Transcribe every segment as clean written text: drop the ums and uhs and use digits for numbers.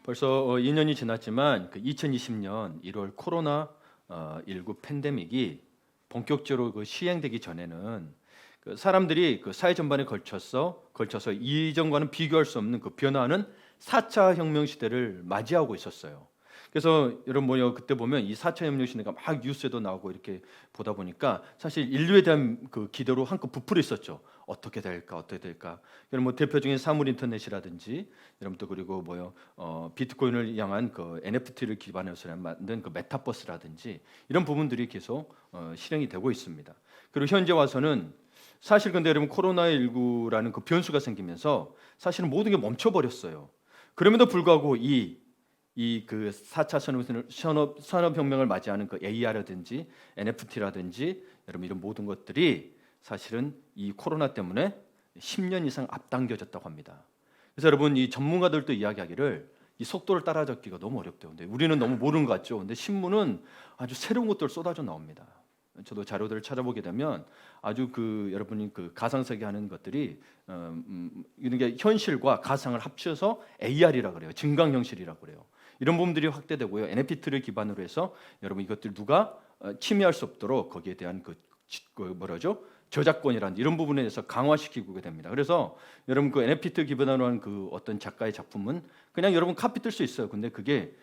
벌써 2년이 지났지만 그 2020년 1월 코로나 19 팬데믹이 본격적으로 시행되기 전에는 그 사람들이 그 사회 전반에 걸쳐서 이전과는 비교할 수 없는 그 변화하는 4차 혁명 시대를 맞이하고 있었어요. 그래서 여러분 그때 보면 이 4차 혁명 시대가 막 뉴스에도 나오고 이렇게 보다 보니까 사실 인류에 대한 그 기대로 한껏 부풀어 있었죠. 어떻게 될까, 어떻게 될까. 여러분 대표적인 사물 인터넷이라든지 여러분 또 그리고 비트코인을 향한 그 NFT를 기반해서 만든 그 메타버스라든지 이런 부분들이 계속 실행이 되고 있습니다. 그리고 현재 와서는 사실 근데 여러분 코로나19라는 그 변수가 생기면서 사실은 모든 게 멈춰버렸어요. 그럼에도 불구하고 그 4차 산업혁명을 맞이하는 그 AR라든지 NFT라든지 여러분 이런 모든 것들이 사실은 이 코로나 때문에 10년 이상 앞당겨졌다고 합니다. 그래서 여러분 이 전문가들도 이야기하기를 이 속도를 따라잡기가 너무 어렵대요. 근데 우리는 너무 모르는 것 같죠. 근데 신문은 아주 새로운 것들 쏟아져 나옵니다. 저도 자료들을 찾아보게 되면 아주 그 여러분이 그 가상세계 하는 것들이 이런 게 현실과 가상을 합쳐서 AR이라 그래요. 증강현실이라 그래요. 이런 부분들이 확대되고요. NFT를 기반으로 해서 여러분 이것들 누가 침해할 수 없도록 거기에 대한 저작권이라는 이런 부분에 대해서 강화시키게 됩니다. 그래서 여러분 그 NFT 기반으로 한 그 어떤 작가의 작품은 그냥 여러분 카피 뜰 수 있어요. 근데 그게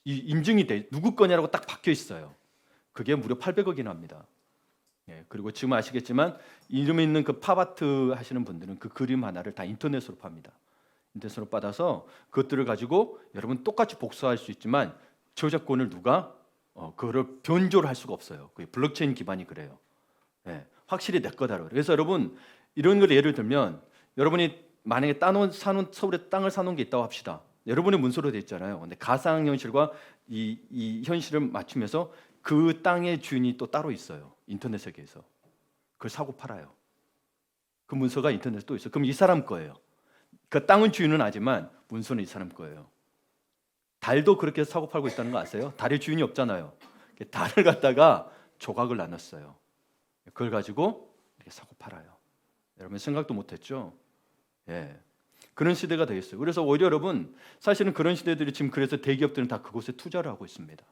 인증이 돼 누구 거냐라고 딱 박혀 있어요. 그게 무려 800억이나 합니다. 예, 그리고 지금 아시겠지만 이름에 있는 그 팝아트 하시는 분들은 그 그림 하나를 다 인터넷으로 팝니다. 인터넷으로 받아서 그것들을 가지고 여러분 똑같이 복사할 수 있지만 저작권을 누가 그거를 변조를 할 수가 없어요. 그게 블록체인 기반이 그래요. 예, 확실히 내 거다라고. 그래서 여러분 이런 걸 예를 들면 여러분이 만약에 서울에 땅을 사놓은 게 있다고 합시다. 여러분의 문서로 돼 있잖아요. 근데 가상 현실과 이 현실을 맞추면서 그 땅의 주인이 또 따로 있어요. 인터넷 세계에서. 그걸 사고 팔아요. 그 문서가 인터넷에 또 있어요. 그럼 이 사람 거예요. 그 땅은 주인은 아지만 문서는 이 사람 거예요. 달도 그렇게 사고 팔고 있다는 거 아세요? 달의 주인이 없잖아요. 달을 갖다가 조각을 나눴어요. 그걸 가지고 이렇게 사고 팔아요. 여러분 생각도 못했죠? 예. 그런 시대가 되겠어요. 그래서 오히려 여러분 사실은 그런 시대들이 지금 그래서 대기업들은 다 그곳에 투자를 하고 있습니다.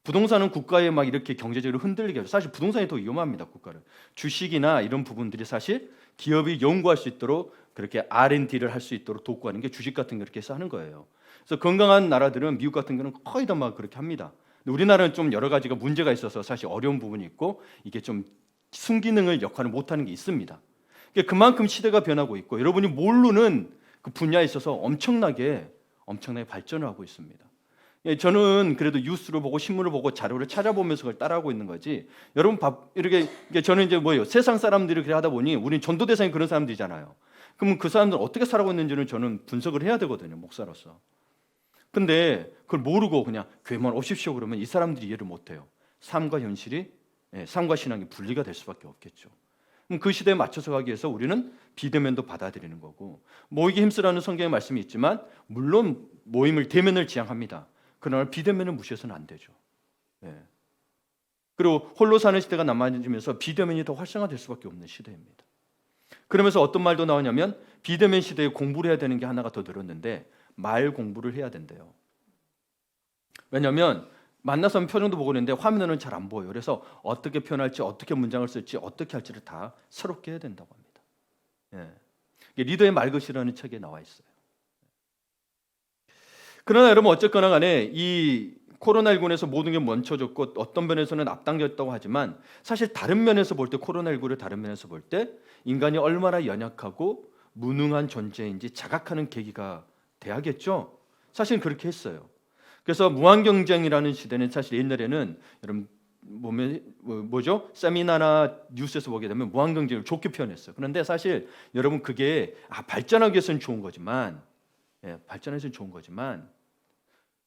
부동산은 국가에 막 이렇게 경제적으로 흔들리게 하죠. 사실 부동산이 더 위험합니다. 국가를. 주식이나 이런 부분들이 사실 기업이 연구할 수 있도록 그렇게 R&D를 할 수 있도록 돕고하는 게 주식 같은 거 이렇게 해서 하는 거예요. 그래서 건강한 나라들은 미국 같은 경우는 거의 다 막 그렇게 합니다. 근데 우리나라는 좀 여러 가지가 문제가 있어서 사실 어려운 부분이 있고 이게 좀 순기능을 역할을 못하는 게 있습니다. 그만큼 시대가 변하고 있고 여러분이 모르는 그 분야에 있어서 엄청나게 발전을 하고 있습니다. 저는 그래도 뉴스를 보고 신문을 보고 자료를 찾아보면서 그걸 따라하고 있는 거지. 여러분 이렇게 저는 이제 세상 사람들이 그래 하다 보니 우린 전도 대상이 그런 사람들이잖아요. 그러면 그 사람들 어떻게 살아가고 있는지는 저는 분석을 해야 되거든요, 목사로서. 근데 그걸 모르고 그냥 교회만 오십시오 그러면 이 사람들이 이해를 못 해요. 삶과 현실이 삶과 신앙이 분리가 될 수밖에 없겠죠. 그럼 그 시대에 맞춰서 가기 위해서 우리는 비대면도 받아들이는 거고 모이기 힘쓰라는 성경의 말씀이 있지만 물론 모임을 대면을 지향합니다. 그러나 비대면을 무시해서는 안 되죠. 예. 그리고 홀로 사는 시대가 남아지면서 비대면이 더 활성화될 수밖에 없는 시대입니다. 그러면서 어떤 말도 나오냐면 비대면 시대에 공부를 해야 되는 게 하나가 더 늘었는데 말 공부를 해야 된대요. 왜냐하면 만나서 표정도 보고 있는데 화면은 잘 안 보여요. 그래서 어떻게 표현할지, 어떻게 문장을 쓸지, 어떻게 할지를 다 새롭게 해야 된다고 합니다. 예. 리더의 말것이라는 책에 나와 있어요. 그러나 여러분 어쨌거나 간에 이 코로나19에서 모든 게 멈춰졌고 어떤 면에서는 앞당겼다고 하지만 사실 다른 면에서 볼 때 코로나19를 다른 면에서 볼 때 인간이 얼마나 연약하고 무능한 존재인지 자각하는 계기가 돼야겠죠. 사실 그렇게 했어요. 그래서 무한 경쟁이라는 시대는 사실 옛날에는 여러분 보면 세미나나 뉴스에서 보게 되면 무한 경쟁을 좋게 표현했어요. 그런데 사실 여러분 그게 발전하기 위해서는 좋은 거지만 발전해서는 좋은 거지만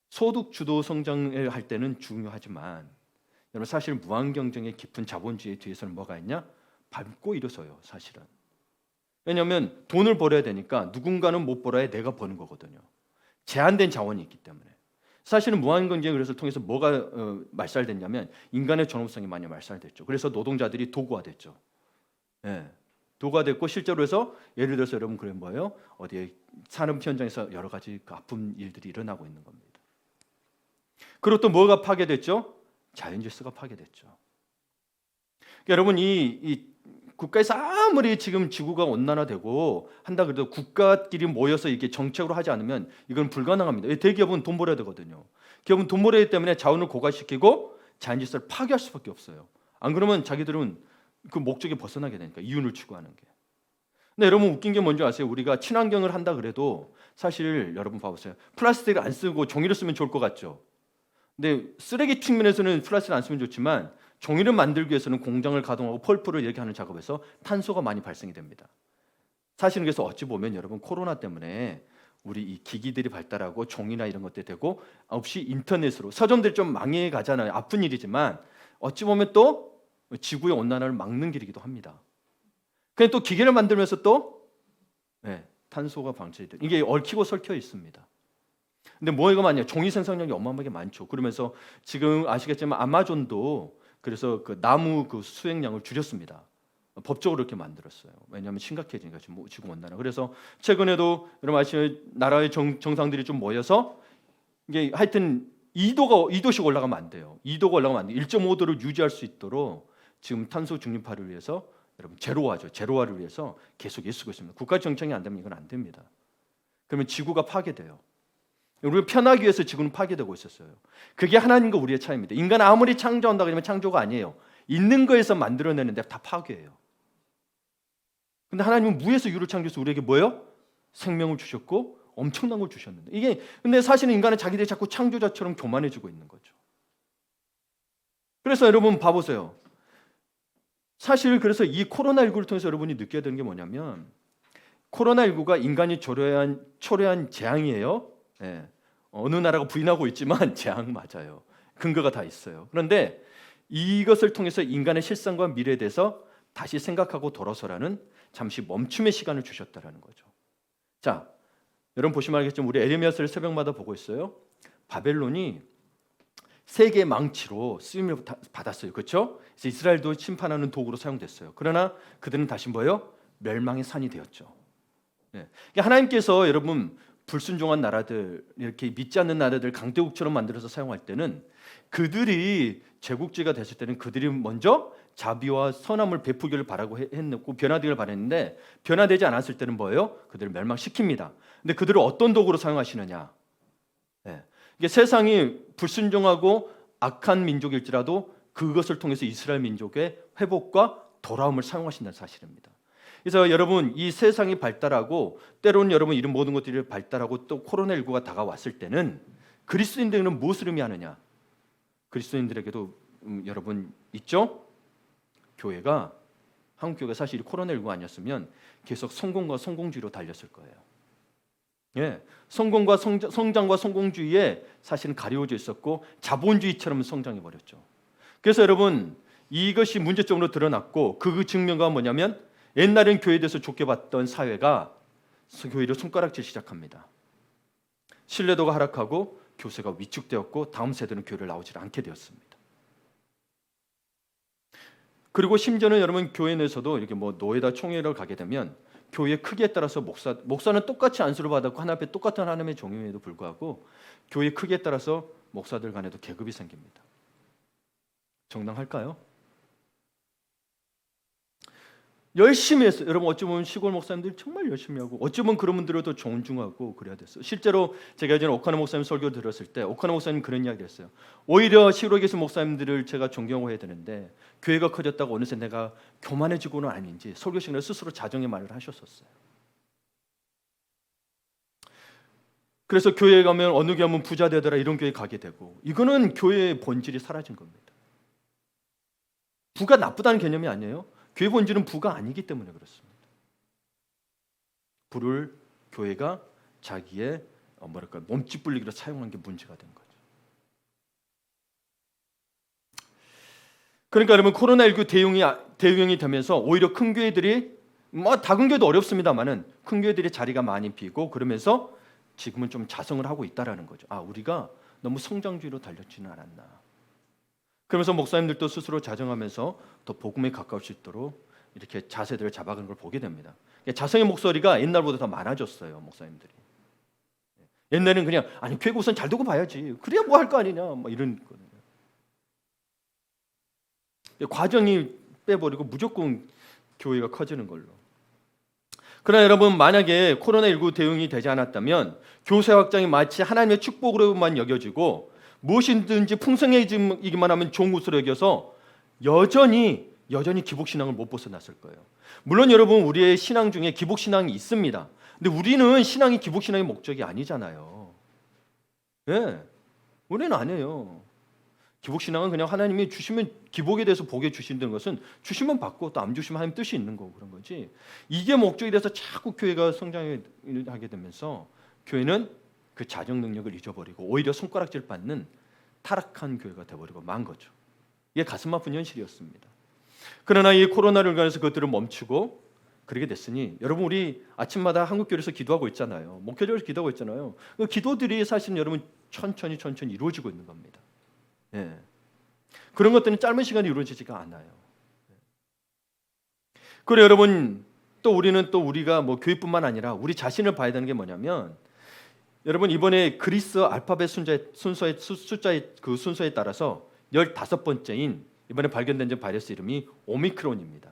소득 주도 성장을 할 때는 중요하지만 여러분 사실 무한 경쟁의 깊은 자본주의 뒤에서는 뭐가 있냐? 밟고 일어서요. 사실은. 왜냐하면 돈을 벌어야 되니까 누군가는 못 벌어야 내가 버는 거거든요. 제한된 자원이 있기 때문에. 사실은 무한 경쟁을 그래서 통해서 뭐가 말살됐냐면 인간의 존엄성이 많이 말살됐죠. 그래서 노동자들이 도구화됐죠. 예. 도가 됐고 실제로 해서 예를 들어서 여러분 그래 뭐예요? 어디에 산업 현장에서 여러 가지 그 아픈 일들이 일어나고 있는 겁니다. 그리고 또 뭐가 파괴됐죠? 자연 질서가 파괴됐죠. 그러니까 여러분 이 국가에서 아무리 지금 지구가 온난화되고 한다 그래도 국가끼리 모여서 이게 정책으로 하지 않으면 이건 불가능합니다. 대기업은 돈 벌어야 되거든요. 기업은 돈 벌어야 되기 때문에 자원을 고갈시키고 자연 질서를 파괴할 수밖에 없어요. 안 그러면 자기들은 그 목적에 벗어나게 되니까 이윤을 추구하는 게. 근데 여러분 웃긴 게 뭔지 아세요? 우리가 친환경을 한다 그래도 사실 여러분 봐보세요. 플라스틱을 안 쓰고 종이를 쓰면 좋을 것 같죠. 근데 쓰레기 측면에서는 플라스틱을 안 쓰면 좋지만 종이를 만들기 위해서는 공장을 가동하고 펄프를 이렇게 하는 작업에서 탄소가 많이 발생이 됩니다. 사실은 그래서 어찌 보면 여러분 코로나 때문에 우리 이 기기들이 발달하고 종이나 이런 것들이 되고 없이 인터넷으로 서점들이 좀 망해 가잖아요. 아픈 일이지만 어찌 보면 또 지구의 온난화를 막는 길이기도 합니다. 그냥 또 기계를 만들면서 또 탄소가 방출이 돼. 이게 얽히고 설켜 있습니다. 근데 뭐가 많냐? 종이 생산량이 어마어마하게 많죠. 그러면서 지금 아시겠지만 아마존도 그래서 그 나무 그 수행량을 줄였습니다. 법적으로 이렇게 만들었어요. 왜냐하면 심각해지니까 지금 온난화. 그래서 최근에도 여러분 아시는 나라의 정상들이 좀 모여서 이게 하여튼 2도씩 올라가면 안 돼요. 2도가 올라가면 안 돼요. 1.5도를 유지할 수 있도록 지금 탄소 중립화를 위해서 여러분 제로화를 위해서 계속 애쓰고 있습니다. 국가 정책이 안 되면 이건 안 됩니다. 그러면 지구가 파괴돼요. 우리가 편하기 위해서 지구는 파괴되고 있었어요. 그게 하나님과 우리의 차이입니다. 인간 아무리 창조한다고 하면 창조가 아니에요. 있는 거에서 만들어내는데 다 파괴예요. 근데 하나님은 무에서 유를 창조해서 우리에게 뭐예요? 생명을 주셨고 엄청난 걸 주셨는데 이게 근데 사실은 인간은 자기들이 자꾸 창조자처럼 교만해지고 있는 거죠. 그래서 여러분 봐보세요. 사실 그래서 이 코로나19를 통해서 여러분이 느껴야 되는 게 뭐냐면 코로나19가 인간이 초래한 재앙이에요. 어느 나라가 부인하고 있지만 재앙 맞아요. 근거가 다 있어요. 그런데 이것을 통해서 인간의 실상과 미래에 대해서 다시 생각하고 돌아서라는 잠시 멈춤의 시간을 주셨다라는 거죠. 자, 여러분 보시면 알겠지만 우리 에레미야서를 새벽마다 보고 있어요. 바벨론이 세계의 망치로 쓰임을 받았어요. 그렇죠? 그래서 이스라엘도 심판하는 도구로 사용됐어요. 그러나 그들은 다시 뭐예요? 멸망의 산이 되었죠. 그러니까 하나님께서 여러분 불순종한 나라들 이렇게 믿지 않는 나라들 강대국처럼 만들어서 사용할 때는 그들이 제국주의가 됐을 때는 그들이 먼저 자비와 선함을 베푸기를 바라고 했고 변화되기를 바랬는데 변화되지 않았을 때는 뭐예요? 그들을 멸망시킵니다. 근데 그들을 어떤 도구로 사용하시느냐? 이게 세상이 불순종하고 악한 민족일지라도 그것을 통해서 이스라엘 민족의 회복과 돌아옴을 사용하신다는 사실입니다. 그래서 여러분 이 세상이 발달하고 때로는 여러분 이런 모든 것들이 발달하고 또 코로나19가 다가왔을 때는 그리스도인들은 무엇을 의미하느냐? 그리스도인들에게도 여러분 있죠? 교회가 한국 교회가 사실 코로나19 아니었으면 계속 성공과 성공주의로 달렸을 거예요. 성공과 성장과 성공주의에 사실은 가려져 있었고 자본주의처럼 성장해 버렸죠. 그래서 여러분 이것이 문제점으로 드러났고 그 증명가 뭐냐면 옛날엔 교회에 대해서 좋게 봤던 사회가 교회를 손가락질 시작합니다. 신뢰도가 하락하고 교세가 위축되었고 다음 세대는 교회를 나오지 않게 되었습니다. 그리고 심지어는 여러분 교회 내에서도 이렇게 뭐 노예다 총회를 가게 되면 교회의 크기에 따라서 목사는 똑같이 안수를 받았고 하나님 앞에 똑같은 하나님의 종임에도 불구하고 교회의 크기에 따라서 목사들 간에도 계급이 생깁니다. 정당할까요? 열심히 했어요. 여러분 어찌 보면 시골 목사님들이 정말 열심히 하고 어찌 보면 그런 분들을 더 존중하고 그래야 됐어요. 실제로 제가 예전에 오카노 목사님 설교 들었을 때 오카노 목사님 그런 이야기를 했어요. 오히려 시골에 계신 목사님들을 제가 존경하고 해야 되는데 교회가 커졌다고 어느새 내가 교만해지고는 아닌지 설교 시간에 스스로 자정의 말을 하셨었어요. 그래서 교회에 가면 어느 교회 하면 부자 되더라 이런 교회 가게 되고 이거는 교회의 본질이 사라진 겁니다. 부가 나쁘다는 개념이 아니에요. 교회 본질은 부가 아니기 때문에 그렇습니다. 부를 교회가 자기의 몸집 불리기로 사용한 게 문제가 된 거죠. 그러니까 여러분 코로나19 대유행이 되면서 오히려 큰 교회들이 작은 교회도 어렵습니다만은 큰 교회들이 자리가 많이 비고 그러면서 지금은 좀 자성을 하고 있다라는 거죠. 우리가 너무 성장주의로 달렸지는 않았나. 그러면서 목사님들도 스스로 자정하면서 더 복음에 가까울 수 있도록 이렇게 자세들을 잡아가는 걸 보게 됩니다. 자성의 목소리가 옛날보다 더 많아졌어요, 목사님들이. 옛날에는 그냥 아니 교회 우선 잘 두고 봐야지. 그래야 뭐 할 거 아니냐, 뭐 이런 거거든요. 과정이 빼버리고 무조건 교회가 커지는 걸로. 그러나 여러분, 만약에 코로나19 대응이 되지 않았다면 교세 확장이 마치 하나님의 축복으로만 여겨지고 무엇이든지 풍성해지기만 하면 좋은 것으로 여겨서 여전히 기복신앙을 못 벗어났을 거예요. 물론 여러분, 우리의 신앙 중에 기복신앙이 있습니다. 근데 우리는 신앙이 기복신앙의 목적이 아니잖아요. 네, 우리는 아니에요. 기복신앙은 그냥 하나님이 주시면 기복에 대해서 복에 주신다는 것은 주시면 받고 또 안 주시면 하나님 뜻이 있는 거고 그런 거지. 이게 목적이 돼서 자꾸 교회가 성장하게 되면서 교회는 그 자정 능력을 잊어버리고 오히려 손가락질 받는 타락한 교회가 되어버리고 만 거죠. 이게 가슴 아픈 현실이었습니다. 그러나 이 코로나를 관해서 그것들을 멈추고 그렇게 됐으니 여러분, 우리 아침마다 한국교회에서 기도하고 있잖아요. 목회적으로 기도하고 있잖아요. 그 기도들이 사실은 여러분 천천히 이루어지고 있는 겁니다. 예. 그런 것들은 짧은 시간에 이루어지지가 않아요. 그리고 여러분, 또 우리가 뭐 교회뿐만 아니라 우리 자신을 봐야 되는 게 뭐냐면, 여러분 이번에 그리스 알파벳 숫자의 그 순서에 따라서 15번째인 이번에 발견된 바이러스 이름이 오미크론입니다.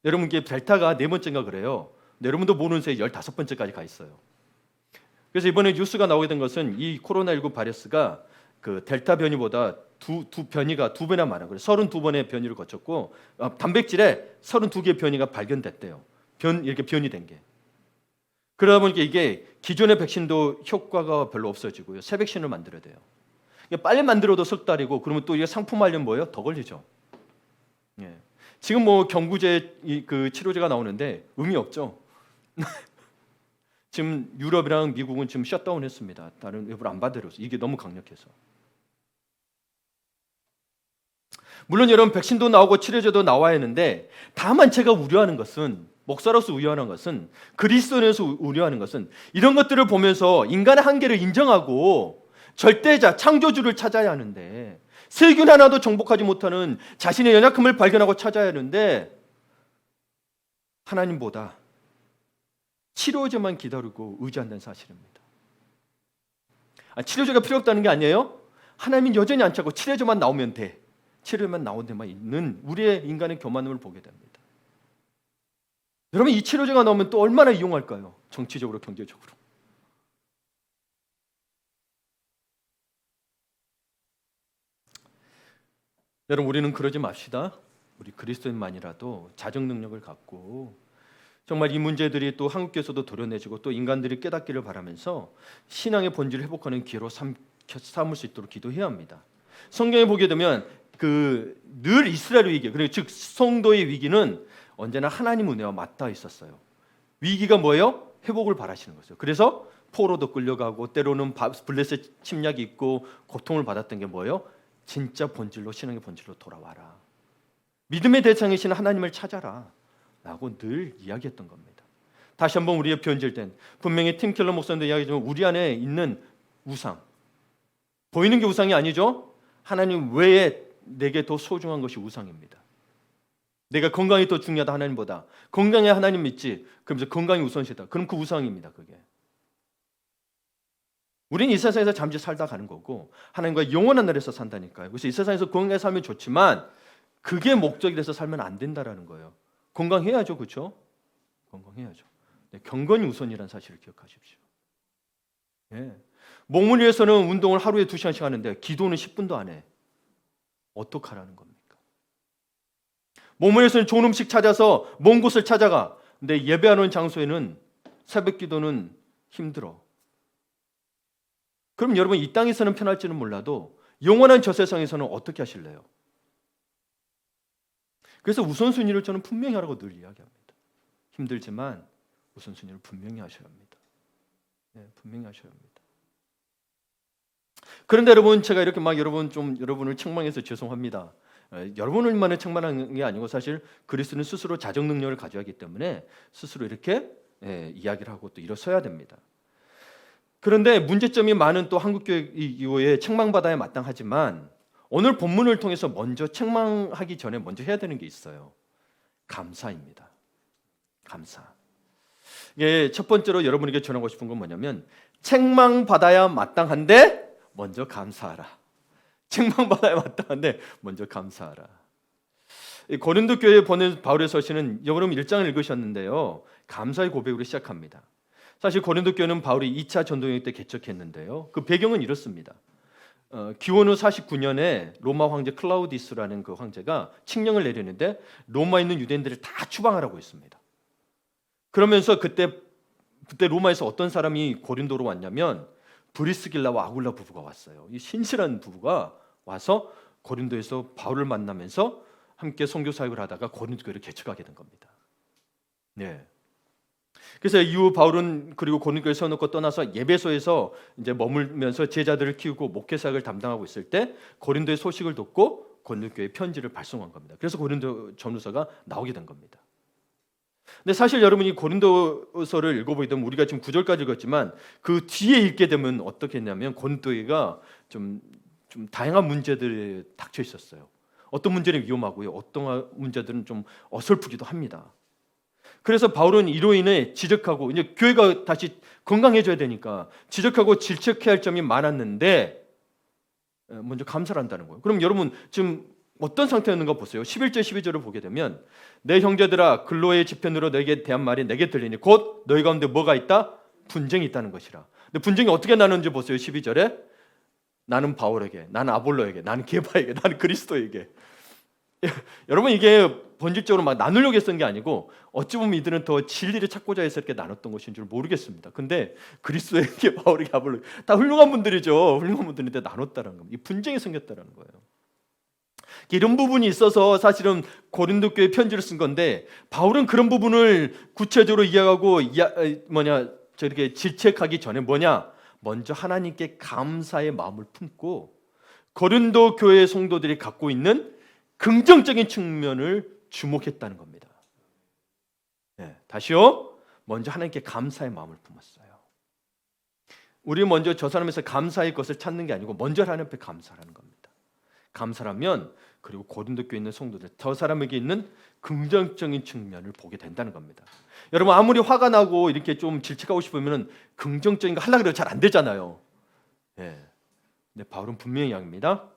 여러분, 이게 델타가 4번째인가 그래요. 여러분도 모르는 새에 15번째까지 가 있어요. 그래서 이번에 뉴스가 나오게 된 것은 이 코로나19 바이러스가 그 델타 변이보다 두 변이가 2배나 많아요. 그래서 32번의 변이를 거쳤고 단백질에 32개의 변이가 발견됐대요. 이렇게 변이 된 게. 그러다 보니까 이게 기존의 백신도 효과가 별로 없어지고요. 새 백신을 만들어야 돼요. 빨리 만들어도 석 달이고, 그러면 또 이게 상품화하려면 뭐예요? 더 걸리죠. 예. 지금 뭐 경구제 그 치료제가 나오는데 의미 없죠. 지금 유럽이랑 미국은 지금 셧다운했습니다. 다른 외부를 안 받으려서 이게 너무 강력해서. 물론 여러분, 백신도 나오고 치료제도 나와야 하는데, 다만 제가 우려하는 것은, 목사로서 우려하는 것은, 그리스도인에서 우려하는 것은, 이런 것들을 보면서 인간의 한계를 인정하고 절대자 창조주를 찾아야 하는데, 세균 하나도 정복하지 못하는 자신의 연약함을 발견하고 찾아야 하는데, 하나님보다 치료제만 기다리고 의지한다는 사실입니다. 치료제가 필요 없다는 게 아니에요. 하나님은 여전히 안 찾고 치료제만 나오면 돼. 치료만 나온 데만 있는 우리의 인간의 교만함을 보게 됩니다. 여러분, 이 치료제가 나오면 또 얼마나 이용할까요? 정치적으로, 경제적으로. 여러분, 우리는 그러지 맙시다. 우리 그리스도인만이라도 자정 능력을 갖고 정말 이 문제들이 또 한국교회에서도 도려내지고 또 인간들이 깨닫기를 바라면서 신앙의 본질을 회복하는 기회로 삼을 수 있도록 기도해야 합니다. 성경에 보게 되면 늘 이스라엘 위기, 그리고 즉 성도의 위기는 언제나 하나님 은혜와 맞닿아 있었어요. 위기가 뭐예요? 회복을 바라시는 거죠. 그래서 포로도 끌려가고 때로는 블레셋 침략이 있고 고통을 받았던 게 뭐예요? 진짜 본질로, 신앙의 본질로 돌아와라. 믿음의 대상이신 하나님을 찾아라 라고 늘 이야기했던 겁니다. 다시 한번 우리의 변질된, 분명히 팀 켈러 목사님도 이야기했지만 우리 안에 있는 우상, 보이는 게 우상이 아니죠. 하나님 외에 내게 더 소중한 것이 우상입니다. 내가 건강이 더 중요하다 하나님보다. 건강해 하나님 믿지. 그러면서 건강이 우선시다. 그럼 그 우상입니다. 그게. 우리는 이 세상에서 잠시 살다 가는 거고 하나님과 영원한 나라에서 산다니까요. 그래서 이 세상에서 건강하게 살면 좋지만 그게 목적이 돼서 살면 안 된다라는 거예요. 건강해야죠. 그렇죠? 건강해야죠. 네, 경건이 우선이라는 사실을 기억하십시오. 네. 몸을 위해서는 운동을 하루에 2시간씩 하는데 기도는 10분도 안 해. 어떡하라는 겁니까? 몸을 위해서는 좋은 음식 찾아서 먼 곳을 찾아가. 근데 예배하는 장소에는 새벽 기도는 힘들어. 그럼 여러분, 이 땅에서는 편할지는 몰라도 영원한 저 세상에서는 어떻게 하실래요? 그래서 우선순위를 저는 분명히 하라고 늘 이야기합니다. 힘들지만 우선순위를 분명히 하셔야 합니다. 네, 분명히 하셔야 합니다. 그런데 여러분, 제가 이렇게 막 여러분을 책망해서 죄송합니다. 여러분을만을 책망하는 게 아니고 사실 그리스도는 스스로 자정 능력을 가져야 하기 때문에 스스로 이렇게 이야기를 하고 또 일어서야 됩니다. 그런데 문제점이 많은 또 한국교회의 책망받아야 마땅하지만 오늘 본문을 통해서 먼저 책망하기 전에 먼저 해야 되는 게 있어요. 감사입니다. 감사. 이게 첫 번째로 여러분에게 전하고 싶은 건 뭐냐면 책망받아야 마땅한데 먼저 감사하라. 책망받아야 마땅한데 먼저 감사하라. 고린도 교회에 보낸 바울의 서신은 여러분 1장을 읽으셨는데요. 감사의 고백으로 시작합니다. 사실 고린도 교회는 바울이 2차 전도여행 때 개척했는데요. 그 배경은 이렇습니다. 기원 후 49년에 로마 황제 클라우디스라는 그 황제가 칙령을 내렸는데 로마에 있는 유대인들을 다 추방하라고 했습니다. 그러면서 그때 로마에서 어떤 사람이 고린도로 왔냐면 브리스길라와 아굴라 부부가 왔어요. 이 신실한 부부가 와서 고린도에서 바울을 만나면서 함께 선교 사역을 하다가 고린도 교회를 개척하게 된 겁니다. 네. 그래서 이후 바울은 그리고 고린도 교회 세워놓고 떠나서 예배소에서 이제 머물면서 제자들을 키우고 목회 사역을 담당하고 있을 때 고린도의 소식을 듣고 고린도 교회에 편지를 발송한 겁니다. 그래서 고린도 전후서가 나오게 된 겁니다. 근데 사실 여러분이 고린도서를 읽어보게 되면 우리가 지금 9절까지 읽었지만 그 뒤에 읽게 되면 어떻게 했냐면 고린도가 좀 다양한 문제들이 닥쳐 있었어요. 어떤 문제는 위험하고요. 어떤 문제들은 좀 어설프기도 합니다. 그래서 바울은 이로 인해 지적하고 이제 교회가 다시 건강해져야 되니까 지적하고 질책해야 할 점이 많았는데 먼저 감사를 한다는 거예요. 그럼 여러분 지금 어떤 상태였는가 보세요. 11절 12절을 보게 되면 내 형제들아 근로의 지편으로 너에게 대한 말이 내게 들리니 곧 너희 가운데 뭐가 있다? 분쟁이 있다는 것이라. 근데 분쟁이 어떻게 나누는지 보세요. 12절에 나는 바울에게, 나는 아볼로에게, 나는 게바에게, 나는 그리스도에게. 여러분 이게 본질적으로 막 나누려고 했던 게 아니고 어찌 보면 이들은 더 진리를 찾고자 해서 이렇게 나눴던 것인 줄 모르겠습니다. 근데 그리스도에게, 바울에게, 아볼로에게 다 훌륭한 분들이죠. 훌륭한 분들인데 나눴다는 겁니다. 이 분쟁이 생겼다는 거예요. 이런 부분이 있어서 사실은 고린도 교회 편지를 쓴 건데 바울은 그런 부분을 구체적으로 이해하고 저렇게 질책하기 전에 먼저 하나님께 감사의 마음을 품고 고린도 교회 성도들이 갖고 있는 긍정적인 측면을 주목했다는 겁니다. 네, 다시요. 먼저 하나님께 감사의 마음을 품었어요. 우리 먼저 저 사람에서 감사의 것을 찾는 게 아니고 먼저 하나님 앞에 감사하는 겁니다. 감사라면 그리고 고린도 교회에 있는 성도들 저 사람에게 있는 긍정적인 측면을 보게 된다는 겁니다. 여러분 아무리 화가 나고 이렇게 좀 질책하고 싶으면 긍정적인 거 하려고 해도 잘 안 되잖아요. 네. 근데 바울은 분명히 이야기합니다.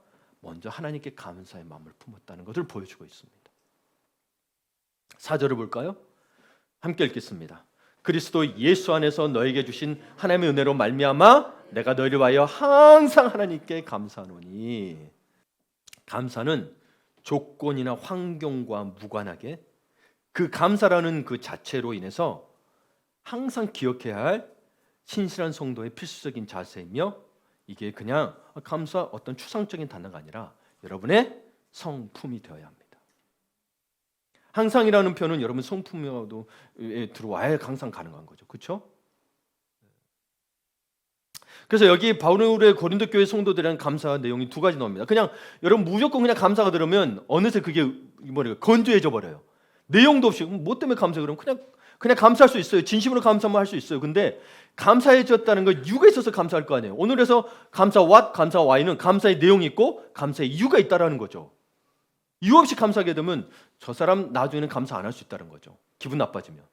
먼저 하나님께 감사의 마음을 품었다는 것을 보여주고 있습니다. 4절을 볼까요? 함께 읽겠습니다. 그리스도 예수 안에서 너에게 주신 하나님의 은혜로 말미암아 내가 너희를 위하여 항상 하나님께 감사하노니. 감사는 조건이나 환경과 무관하게 그 감사라는 그 자체로 인해서 항상 기억해야 할 신실한 성도의 필수적인 자세이며 이게 그냥 감사 어떤 추상적인 단어가 아니라 여러분의 성품이 되어야 합니다. 항상이라는 표현은 여러분 성품에도 들어와야 항상 가능한 거죠. 그렇죠? 그래서 여기 바울의 고린도 교회 성도들이라는 감사 내용이 두 가지 나옵니다. 그냥 여러분 무조건 그냥 감사가 들으면 어느새 그게 건조해져 버려요. 내용도 없이 뭐 때문에 감사 그러면 그냥 감사할 수 있어요. 진심으로 감사만 할 수 있어요. 근데 감사해졌다는 건 이유가 있어서 감사할 거 아니에요. 오늘에서 감사 what, 감사 why는 감사의 내용이 있고 감사의 이유가 있다라는 거죠. 이유 없이 감사하게 되면 저 사람 나중에는 감사 안 할 수 있다는 거죠. 기분 나빠지면.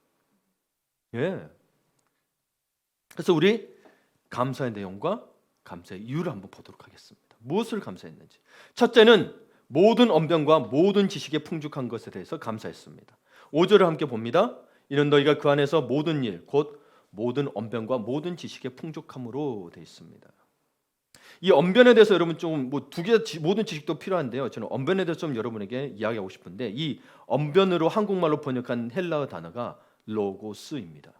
예. 그래서 우리 감사의 내용과 감사의 이유를 한번 보도록 하겠습니다. 무엇을 감사했는지. 첫째는 모든 언변과 모든 지식에 풍족한 것에 대해서 감사했습니다. 5절을 함께 봅니다. 이는 너희가 그 안에서 모든 일, 곧 모든 언변과 모든 지식에 풍족함으로 되어 있습니다. 이 언변에 대해서 여러분 좀 두 개 모든 지식도 필요한데요. 저는 언변에 대해서 좀 여러분에게 이야기하고 싶은데 이 언변으로 한국말로 번역한 헬라어 단어가 로고스입니다.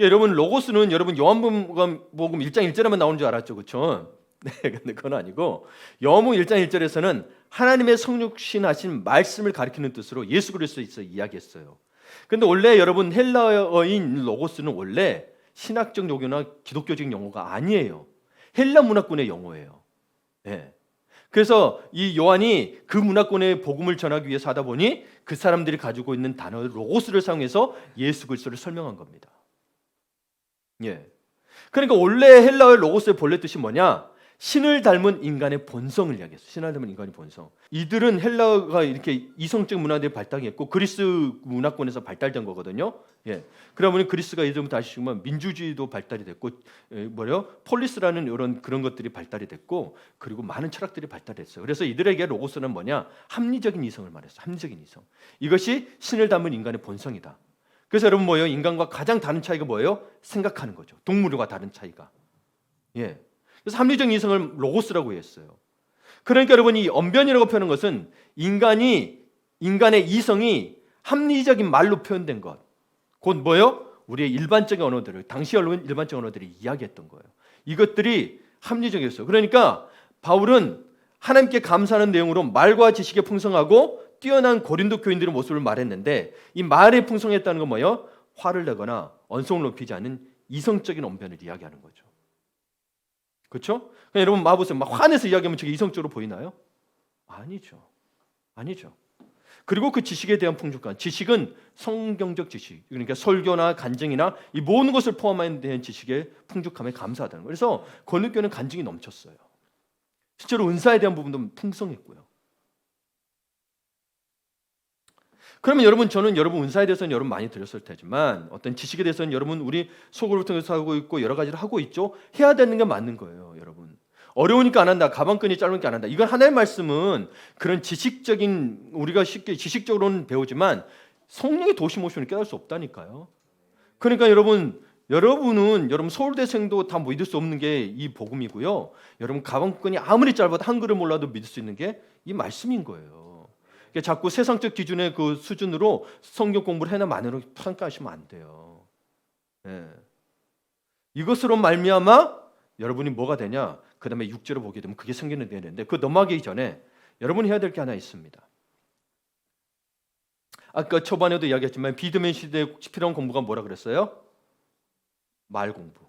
여러분 로고스는 여러분 요한복음 1장 1절에만 나오는 줄 알았죠, 그렇죠? 네, 근데 그건 아니고 요한복음 1장 1절에서는 하나님의 성육신하신 말씀을 가리키는 뜻으로 예수 그리스도에서 이야기했어요. 근데 원래 여러분 헬라어인 로고스는 원래 신학적 용어나 기독교적인 용어가 아니에요. 헬라 문화권의 용어예요. 네. 그래서 이 요한이 그 문화권의 복음을 전하기 위해서 하다 보니 그 사람들이 가지고 있는 단어 로고스를 사용해서 예수 그리스도를 설명한 겁니다. 예. 그러니까 원래 헬라어의 로고스의 본래 뜻이 뭐냐? 신을 닮은 인간의 본성을 이야기했어요. 신을 닮은 인간의 본성. 이들은 헬라가 이렇게 이성적 문화들이 발달했고 그리스 문화권에서 발달된 거거든요. 예. 그러면 그리스가 예전부터 아시지만 민주주의도 발달이 됐고, 폴리스라는 이런 그런 것들이 발달이 됐고, 그리고 많은 철학들이 발달했어요. 그래서 이들에게 로고스는 뭐냐? 합리적인 이성을 말했어요. 합리적인 이성. 이것이 신을 닮은 인간의 본성이다. 그래서 여러분 뭐예요? 인간과 가장 다른 차이가 뭐예요? 생각하는 거죠. 동물과 다른 차이가. 예. 그래서 합리적인 이성을 로고스라고 했어요. 그러니까 여러분 이 언변이라고 표현한 것은 인간의 이성이 합리적인 말로 표현된 것. 곧 뭐예요? 우리의 일반적인 언어들을 당시 일반적인 언어들이 이야기했던 거예요. 이것들이 합리적이었어요. 그러니까 바울은 하나님께 감사하는 내용으로 말과 지식에 풍성하고 뛰어난 고린도 교인들의 모습을 말했는데 이 말에 풍성했다는 건 뭐예요? 화를 내거나 언성을 높이지 않은 이성적인 언변을 이야기하는 거죠. 그렇죠? 여러분 봐보세요. 막 화내서 이야기하면 저게 이성적으로 보이나요? 아니죠. 그리고 그 지식에 대한 풍족한 지식은 성경적 지식, 그러니까 설교나 간증이나 이 모든 것을 포함한 대한 지식의 풍족함에 감사하다는 거예요. 그래서 고린도교는 간증이 넘쳤어요. 실제로 은사에 대한 부분도 풍성했고요. 그러면 여러분 저는 여러분 은사에 대해서는 여러분 많이 들었을 테지만 어떤 지식에 대해서는 여러분 우리 속으로 통해서 하고 있고 여러 가지를 하고 있죠. 해야 되는 게 맞는 거예요, 여러분. 어려우니까 안 한다. 가방끈이 짧으니까 안 한다. 이건 하나의 말씀은 그런 지식적인 우리가 쉽게 지식적으로는 배우지만 성령의 도심 오시면 깨달을 수 없다니까요. 그러니까 여러분은 여러분 서울대생도 다 믿을 수 없는 게 이 복음이고요. 여러분 가방끈이 아무리 짧아도 한글을 몰라도 믿을 수 있는 게 이 말씀인 거예요. 자꾸 세상적 기준의 그 수준으로 성경 공부를 해나 마냐로 평가하시면 안 돼요. 예. 이것으로 말미암아 여러분이 뭐가 되냐? 그 다음에 6절을 보게 되면 그게 생기는 되는데 그 넘어가기 전에 여러분이 해야 될 게 하나 있습니다. 아까 초반에도 이야기했지만 비드맨 시대에 필요한 공부가 뭐라 그랬어요? 말 공부.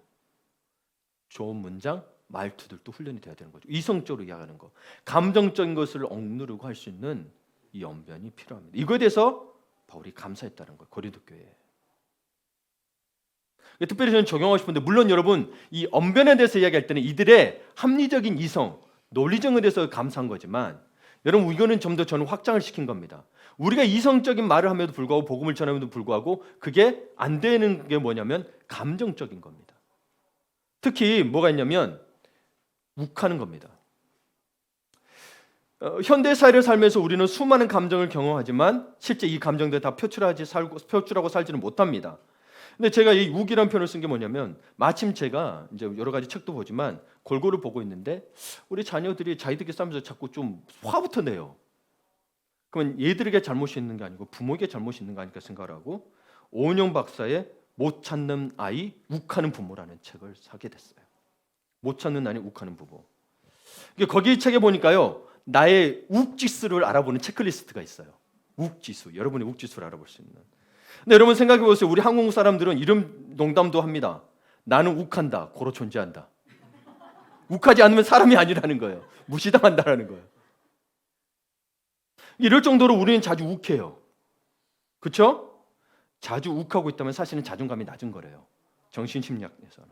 좋은 문장, 말투들도 훈련이 돼야 되는 거죠. 이성적으로 이야기하는 거. 감정적인 것을 억누르고 할 수 있는 이 언변이 필요합니다. 이거에 대해서 바울이 감사했다는 거예요. 고린도 교회에. 특별히 저는 적용하고 싶은데 물론 여러분 이 언변에 대해서 이야기할 때는 이들의 합리적인 이성, 논리적에 대해서 감사한 거지만 여러분 이거는 좀 더 저는 확장을 시킨 겁니다. 우리가 이성적인 말을 함에도 불구하고 복음을 전함에도 불구하고 그게 안 되는 게 뭐냐면 감정적인 겁니다. 특히 뭐가 있냐면 욱하는 겁니다. 현대 사회를 살면서 우리는 수많은 감정을 경험하지만 실제 이 감정들 다 표출하고 살지는 못합니다. 근데 제가 이 욱이라는 표현을 쓴 게 뭐냐면 마침 제가 이제 여러 가지 책도 보지만 골고루 보고 있는데 우리 자녀들이 자기들끼리 싸우면서 자꾸 좀 화부터 내요. 그러면 얘들에게 잘못이 있는 게 아니고 부모에게 잘못이 있는 거 아닐까 생각을 하고 오은영 박사의 못 찾는 아이 욱하는 부모라는 책을 사게 됐어요. 못 찾는 아이 욱하는 부모. 거기 책에 보니까요. 나의 욱지수를 알아보는 체크리스트가 있어요. 욱지수. 여러분의 욱지수를 알아볼 수 있는. 근데 여러분 생각해 보세요. 우리 한국 사람들은 이런 농담도 합니다. 나는 욱한다. 고로 존재한다. 욱하지 않으면 사람이 아니라는 거예요. 무시당한다라는 거예요. 이럴 정도로 우리는 자주 욱해요. 그렇죠? 자주 욱하고 있다면 사실은 자존감이 낮은 거래요. 정신심리학에서는.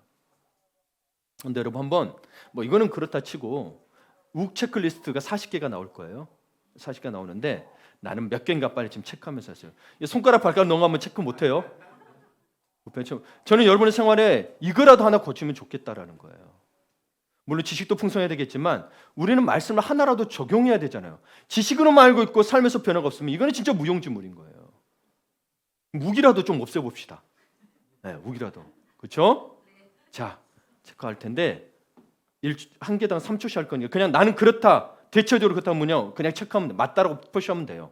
근데 여러분 한번 이거는 그렇다 치고 욱 체크리스트가 40개가 나올 거예요. 40개가 나오는데 나는 몇 개인가 빨리 지금 체크하면서 했어요. 손가락 발가락 넘어가면 체크 못해요. 저는 여러분의 생활에 이거라도 하나 고치면 좋겠다라는 거예요. 물론 지식도 풍성해야 되겠지만 우리는 말씀을 하나라도 적용해야 되잖아요. 지식으로만 알고 있고 삶에서 변화가 없으면 이거는 진짜 무용지물인 거예요. 욱이라도 좀 없애봅시다. 네, 욱이라도. 그렇죠? 자, 체크할 텐데 한 개당 3초씩 할 거니까 그냥 나는 그렇다. 대체적으로 그렇다면요. 그냥 체크하면 맞다라고 표시하면 돼요.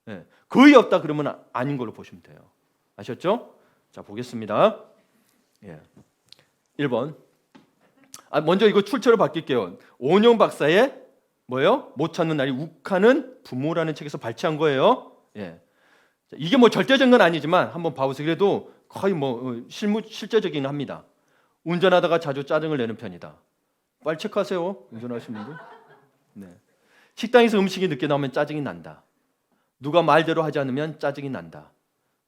네. 거의 없다 그러면 아닌 걸로 보시면 돼요. 아셨죠? 자, 보겠습니다. 예. 1번. 먼저 이거 출처를 바뀔게요. 오은영 박사의 뭐예요? 못 찾는 날이 욱하는 부모라는 책에서 발췌한 거예요. 예. 이게 절대적인 건 아니지만 한번 봐보세요. 그래도 거의 실제적이긴 합니다. 운전하다가 자주 짜증을 내는 편이다. 빨리 체크하세요. 운전하시는 분들. 네. 식당에서 음식이 늦게 나오면 짜증이 난다. 누가 말대로 하지 않으면 짜증이 난다.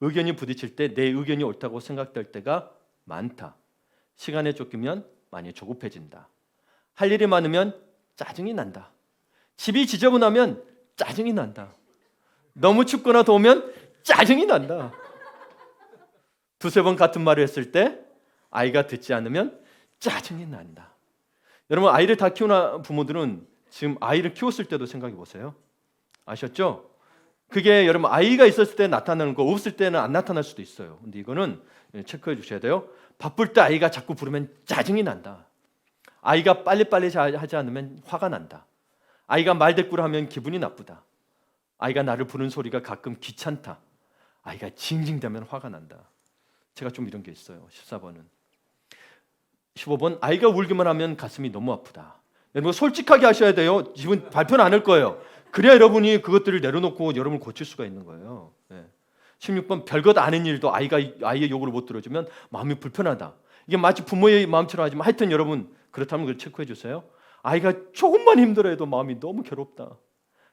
의견이 부딪힐 때 내 의견이 옳다고 생각될 때가 많다. 시간에 쫓기면 많이 조급해진다. 할 일이 많으면 짜증이 난다. 집이 지저분하면 짜증이 난다. 너무 춥거나 더우면 짜증이 난다. 두세 번 같은 말을 했을 때 아이가 듣지 않으면 짜증이 난다. 여러분, 아이를 다 키우는 부모들은 지금 아이를 키웠을 때도 생각해 보세요. 아셨죠? 그게 여러분 아이가 있었을 때 나타나는 거, 없을 때는 안 나타날 수도 있어요. 근데 이거는 체크해 주셔야 돼요. 바쁠 때 아이가 자꾸 부르면 짜증이 난다. 아이가 빨리빨리 하지 않으면 화가 난다. 아이가 말대꾸를 하면 기분이 나쁘다. 아이가 나를 부르는 소리가 가끔 귀찮다. 아이가 징징대면 화가 난다. 제가 좀 이런 게 있어요. 14번은. 15번, 아이가 울기만 하면 가슴이 너무 아프다. 여러분 솔직하게 하셔야 돼요. 지금 발표는 안 할 거예요. 그래야 여러분이 그것들을 내려놓고 여러분을 고칠 수가 있는 거예요. 16번, 별것 아닌 일도 아이의 요구를 못 들어주면 마음이 불편하다. 이게 마치 부모의 마음처럼 하지만 하여튼 여러분 그렇다면 그걸 체크해 주세요. 아이가 조금만 힘들어해도 마음이 너무 괴롭다.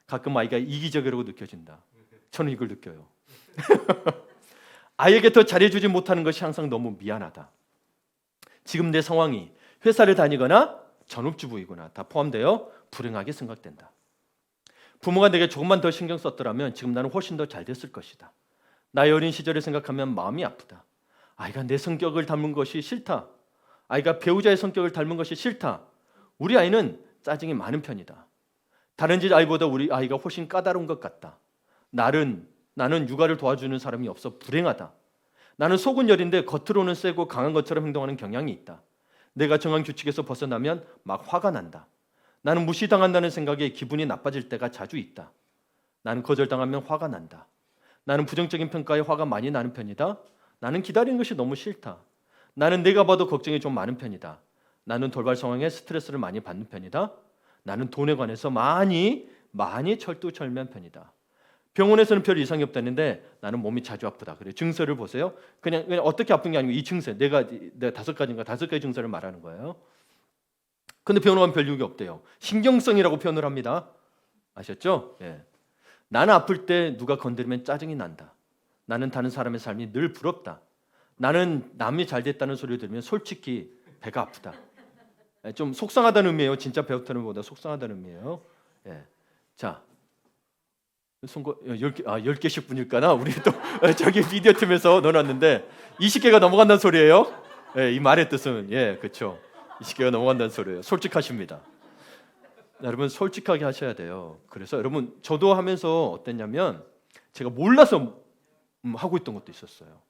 가끔 아이가 이기적이라고 느껴진다. 저는 이걸 느껴요. 아이에게 더 잘해주지 못하는 것이 항상 너무 미안하다. 지금 내 상황이 회사를 다니거나 전업주부이거나 다 포함되어 불행하게 생각된다. 부모가 내게 조금만 더 신경 썼더라면 지금 나는 훨씬 더 잘 됐을 것이다. 나의 어린 시절을 생각하면 마음이 아프다. 아이가 내 성격을 닮은 것이 싫다. 아이가 배우자의 성격을 닮은 것이 싫다. 우리 아이는 짜증이 많은 편이다. 다른 집 아이보다 우리 아이가 훨씬 까다로운 것 같다. 나는 육아를 도와주는 사람이 없어 불행하다. 나는 속은 여린데 겉으로는 세고 강한 것처럼 행동하는 경향이 있다. 내가 정한 규칙에서 벗어나면 막 화가 난다. 나는 무시당한다는 생각에 기분이 나빠질 때가 자주 있다. 나는 거절당하면 화가 난다. 나는 부정적인 평가에 화가 많이 나는 편이다. 나는 기다리는 것이 너무 싫다. 나는 내가 봐도 걱정이 좀 많은 편이다. 나는 돌발 상황에 스트레스를 많이 받는 편이다. 나는 돈에 관해서 많이 철두철미한 편이다. 병원에서는 별 이상이 없다는데 나는 몸이 자주 아프다. 그래 증세를 보세요. 그냥 어떻게 아픈 게 아니고 이 증세 내가 5가지 증세를 말하는 거예요. 근데 병원 가면 별 이유가 없대요. 신경성이라고 표현을 합니다. 아셨죠? 예. 나는 아플 때 누가 건드리면 짜증이 난다. 나는 다른 사람의 삶이 늘 부럽다. 나는 남이 잘 됐다는 소리를 들으면 솔직히 배가 아프다. 예, 좀 속상하다는 의미예요. 진짜 배고프다는 것보다 속상하다는 의미예요. 예. 자, 선거 10개씩 분일까나 우리 또 저기 미디어 팀에서 넣어놨는데 20개가 넘어간다는 소리예요. 예, 이 말의 뜻은 그렇죠. 20개가 넘어간다는 소리예요. 솔직하십니다. 여러분 솔직하게 하셔야 돼요. 그래서 여러분 저도 하면서 어땠냐면 제가 몰라서 하고 있던 것도 있었어요.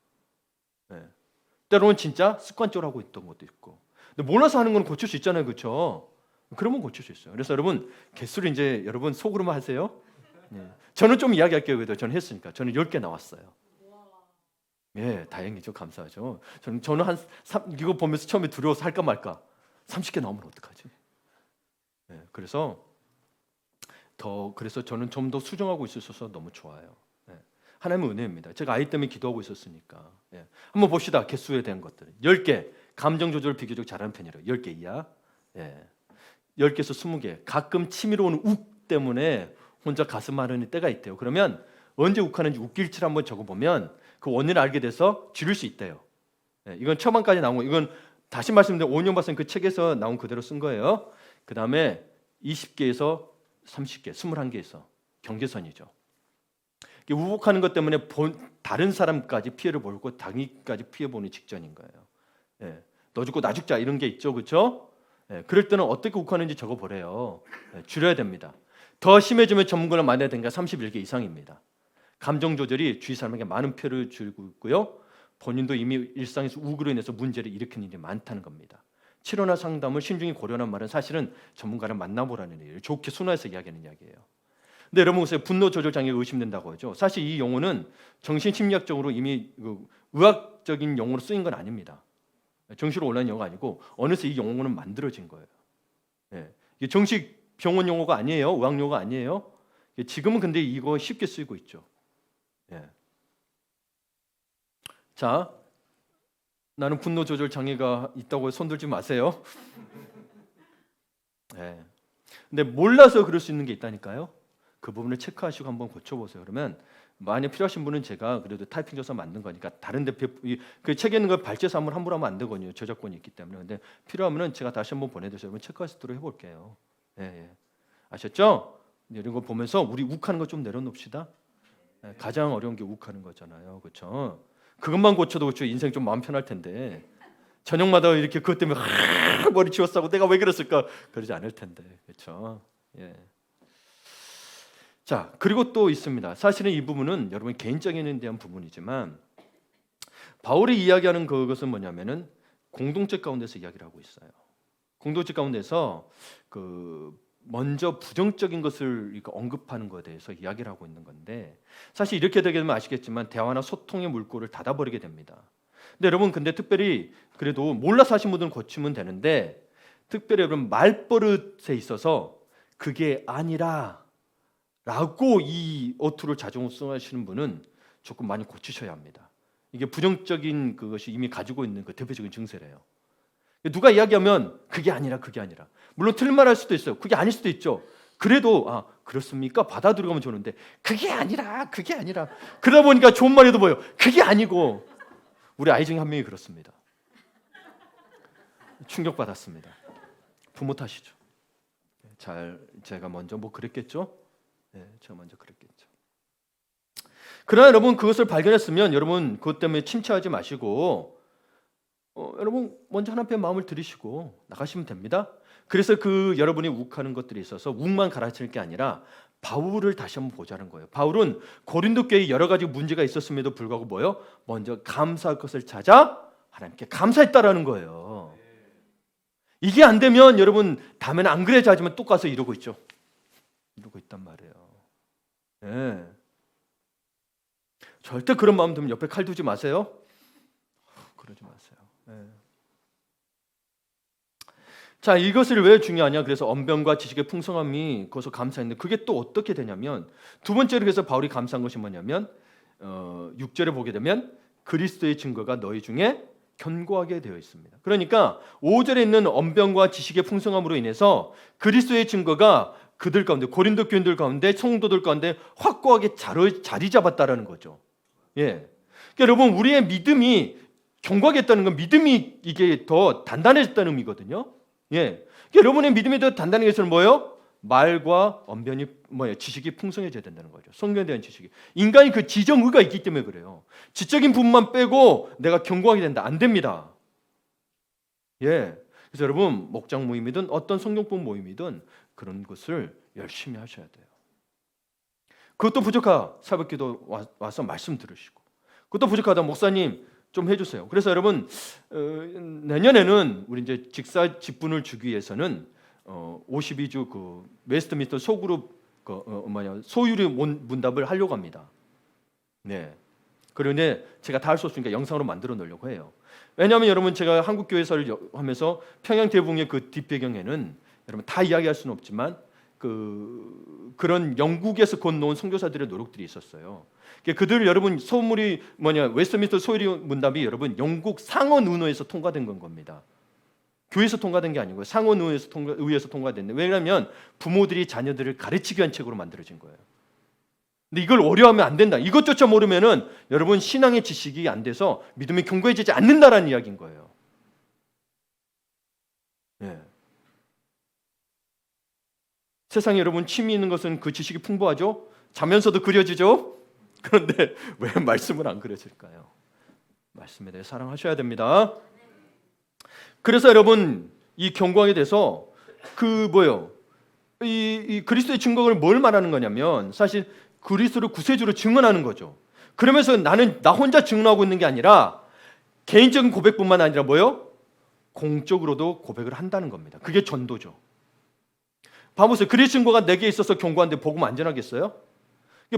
때로는 진짜 습관적으로 하고 있던 것도 있고. 근데 몰라서 하는 건 고칠 수 있잖아요, 그렇죠? 그러면 고칠 수 있어요. 그래서 여러분 개수를 이제 여러분 속으로만 하세요. 저는 좀 이야기할게요. 그래도 저는 했으니까 저는 10개 나왔어요. 다행이죠, 감사하죠. 저는 한 이거 보면서 처음에 두려워서 할까 말까. 30개 나오면 어떡하지? 그래서 저는 좀 더 수정하고 있어서 너무 좋아요. 하나님의 은혜입니다. 제가 아이 때문에 기도하고 있었으니까. 한번 봅시다. 개수에 대한 것들. 10개. 감정 조절을 비교적 잘하는 편이래요. 10개 이하. 10개에서 20개. 가끔 치밀어 오는 욱 때문에 혼자 가슴 마르는 때가 있대요. 그러면 언제 욱하는지 웃길치를 한번 적어보면 그 원인을 알게 돼서 줄일 수 있대요. 이건 처방까지 나온 거. 이건 다시 말씀드리면 오은영 박사님 그 책에서 나온 그대로 쓴 거예요. 그 다음에 20개에서 30개, 21개에서 경계선이죠. 우복하는 것 때문에 다른 사람까지 피해를 보고 당이까지 피해 보는 직전인 거예요. 너 죽고 나 죽자 이런 게 있죠, 그렇죠? 그럴 때는 어떻게 욱하는지 적어보래요. 줄여야 됩니다. 더 심해지면 전문가를 만나야 되니까 31개 이상입니다. 감정 조절이 주위 사람에게 많은 피해를 주고 있고요. 본인도 이미 일상에서 우울로 인해서 문제를 일으키는 일이 많다는 겁니다. 치료나 상담을 신중히 고려하는 말은 사실은 전문가를 만나보라는 얘기예요. 좋게 순화해서 이야기하는 이야기예요. 근데 여러분 보세요. 분노 조절 장애가 의심된다고 하죠. 사실 이 용어는 정신심리학적으로 이미 의학적인 용어로 쓰인 건 아닙니다. 정시로 올라온 용어가 아니고 어느새 이 용어는 만들어진 거예요. 이게 정식 병원 용어가 아니에요. 의학 용어가 아니에요. 지금은 근데 이거 쉽게 쓰이고 있죠. 자, 나는 분노 조절 장애가 있다고 손들지 마세요. 근데 몰라서 그럴 수 있는 게 있다니까요. 그 부분을 체크하시고 한번 고쳐보세요. 그러면 만약 필요하신 분은 제가 그래도 타이핑 줘서 만든 거니까 다른데 그 책에 있는 걸 발제해서 한번 함부로 하면 안 되거든요. 저작권이 있기 때문에. 근데 필요하면은 제가 다시 한번 보내드려서 여러분 체크할 수 있도록 해볼게요. 예, 예. 아셨죠? 이런 거 보면서 우리 욱하는 거 좀 내려놓읍시다. 예, 가장 어려운 게 욱하는 거잖아요. 그렇죠? 그것만 고쳐도 그렇죠. 인생 좀 마음 편할 텐데 저녁마다 이렇게 그것 때문에 머리 치웠어 하고 내가 왜 그랬을까 그러지 않을 텐데. 그렇죠? 예. 자, 그리고 또 있습니다. 사실은 이 부분은 여러분 개인적인 대한 부분이지만 바울이 이야기하는 그것은 뭐냐면은 공동체 가운데서 이야기를 하고 있어요. 공동체 가운데서 먼저 부정적인 것을 언급하는 것에 대해서 이야기를 하고 있는 건데 사실 이렇게 되게 되면 아시겠지만 대화나 소통의 물꼬를 닫아버리게 됩니다. 근데 여러분 근데 특별히 그래도 몰라서 하신 분들은 고치면 되는데 특별히 여러분 말버릇에 있어서 그게 아니라 라고 이 어투를 자정수하시는 분은 조금 많이 고치셔야 합니다. 이게 부정적인 그것이 이미 가지고 있는 그 대표적인 증세래요. 누가 이야기하면 그게 아니라 물론 틀린 말 할 수도 있어요. 그게 아닐 수도 있죠. 그래도 그렇습니까? 받아들여가면 좋은데 그게 아니라 그러다 보니까 좋은 말에도 뭐예요? 그게 아니고 우리 아이 중에 한 명이 그렇습니다. 충격받았습니다. 부모 탓이죠. 제가 먼저 그랬겠죠? 네, 제가 먼저 그랬겠죠. 그러나 여러분 그것을 발견했으면 여러분 그것 때문에 침체하지 마시고 여러분 먼저 하나님께 마음을 들이시고 나가시면 됩니다. 그래서 여러분이 욱하는 것들이 있어서 욱만 가라앉힐 게 아니라 바울을 다시 한번 보자는 거예요. 바울은 고린도 교회에 여러 가지 문제가 있었음에도 불구하고 뭐예요? 먼저 감사할 것을 찾아 하나님께 감사했다라는 거예요. 이게 안 되면 여러분 다음에는 안 그래야지 하지만 또 가서 이러고 있죠. 이러고 있단 말이에요. 네. 절대 그런 마음 들면 옆에 칼 두지 마세요. 그러지 마세요. 네. 자, 이것을 왜 중요하냐? 그래서 언변과 지식의 풍성함이 거기서 감사했는데 그게 또 어떻게 되냐면 두 번째로 그래서 바울이 감사한 것이 뭐냐면 6절에 보게 되면 그리스도의 증거가 너희 중에 견고하게 되어 있습니다. 그러니까 5절에 있는 언변과 지식의 풍성함으로 인해서 그리스도의 증거가 그들 가운데 고린도 교인들 가운데 성도들 가운데 확고하게 자리 잡았다라는 거죠. 예. 그러니까 여러분 우리의 믿음이 견고하겠다는 건 믿음이 이게 더 단단해졌다는 의미거든요. 예. 그러니까 여러분의 믿음이 더 단단해져서는 뭐예요? 말과 언변이 지식이 풍성해져야 된다는 거죠. 성경에 대한 지식이. 인간이 그 지정의가 있기 때문에 그래요. 지적인 부분만 빼고 내가 견고하게 된다. 안 됩니다. 예. 그래서 여러분 목장 모임이든 어떤 성경법 모임이든 그런 것을 열심히 하셔야 돼요. 그것도 부족하 새벽기도 와서 말씀 들으시고 그것도 부족하다 목사님 좀 해주세요. 그래서 여러분 내년에는 우리 이제 직사 직분을 주기 위해서는 52주 그 웨스트민스터 소그룹 소유리 문답을 하려고 합니다. 네. 그런데 제가 다 할 수 없으니까 영상으로 만들어 놓으려고 해요. 왜냐하면 여러분 제가 한국 교회사를 하면서 평양 대붕의 그 뒷배경에는 여러분 다 이야기할 수는 없지만 그런 영국에서 건너온 선교사들의 노력들이 있었어요. 그들 여러분 소물이 웨스트민스터 소유리 문답이 여러분 영국 상원 의회에서 통과된 겁니다. 교회에서 통과된 게 아니고요. 상원 의회에서 통과됐는데 왜냐하면 부모들이 자녀들을 가르치기 위한 책으로 만들어진 거예요. 근데 이걸 어려워하면 안 된다. 이것조차 모르면은 여러분 신앙의 지식이 안 돼서 믿음이 견고해지지 않는다라는 이야기인 거예요. 예. 세상에 여러분 취미 있는 것은 그 지식이 풍부하죠. 자면서도 그려지죠. 그런데 왜 말씀은 안 그려질까요? 말씀에 대해 사랑하셔야 됩니다. 그래서 여러분 이 견고하게 돼서 이 그리스도의 증거를 뭘 말하는 거냐면 사실 그리스도를 구세주로 증언하는 거죠. 그러면서 나는 나 혼자 증언하고 있는 게 아니라 개인적인 고백뿐만 아니라 공적으로도 고백을 한다는 겁니다. 그게 전도죠. 봐보세요. 그리스도의 증거가 내게 있어서 견고한데 복음 안 전하겠어요?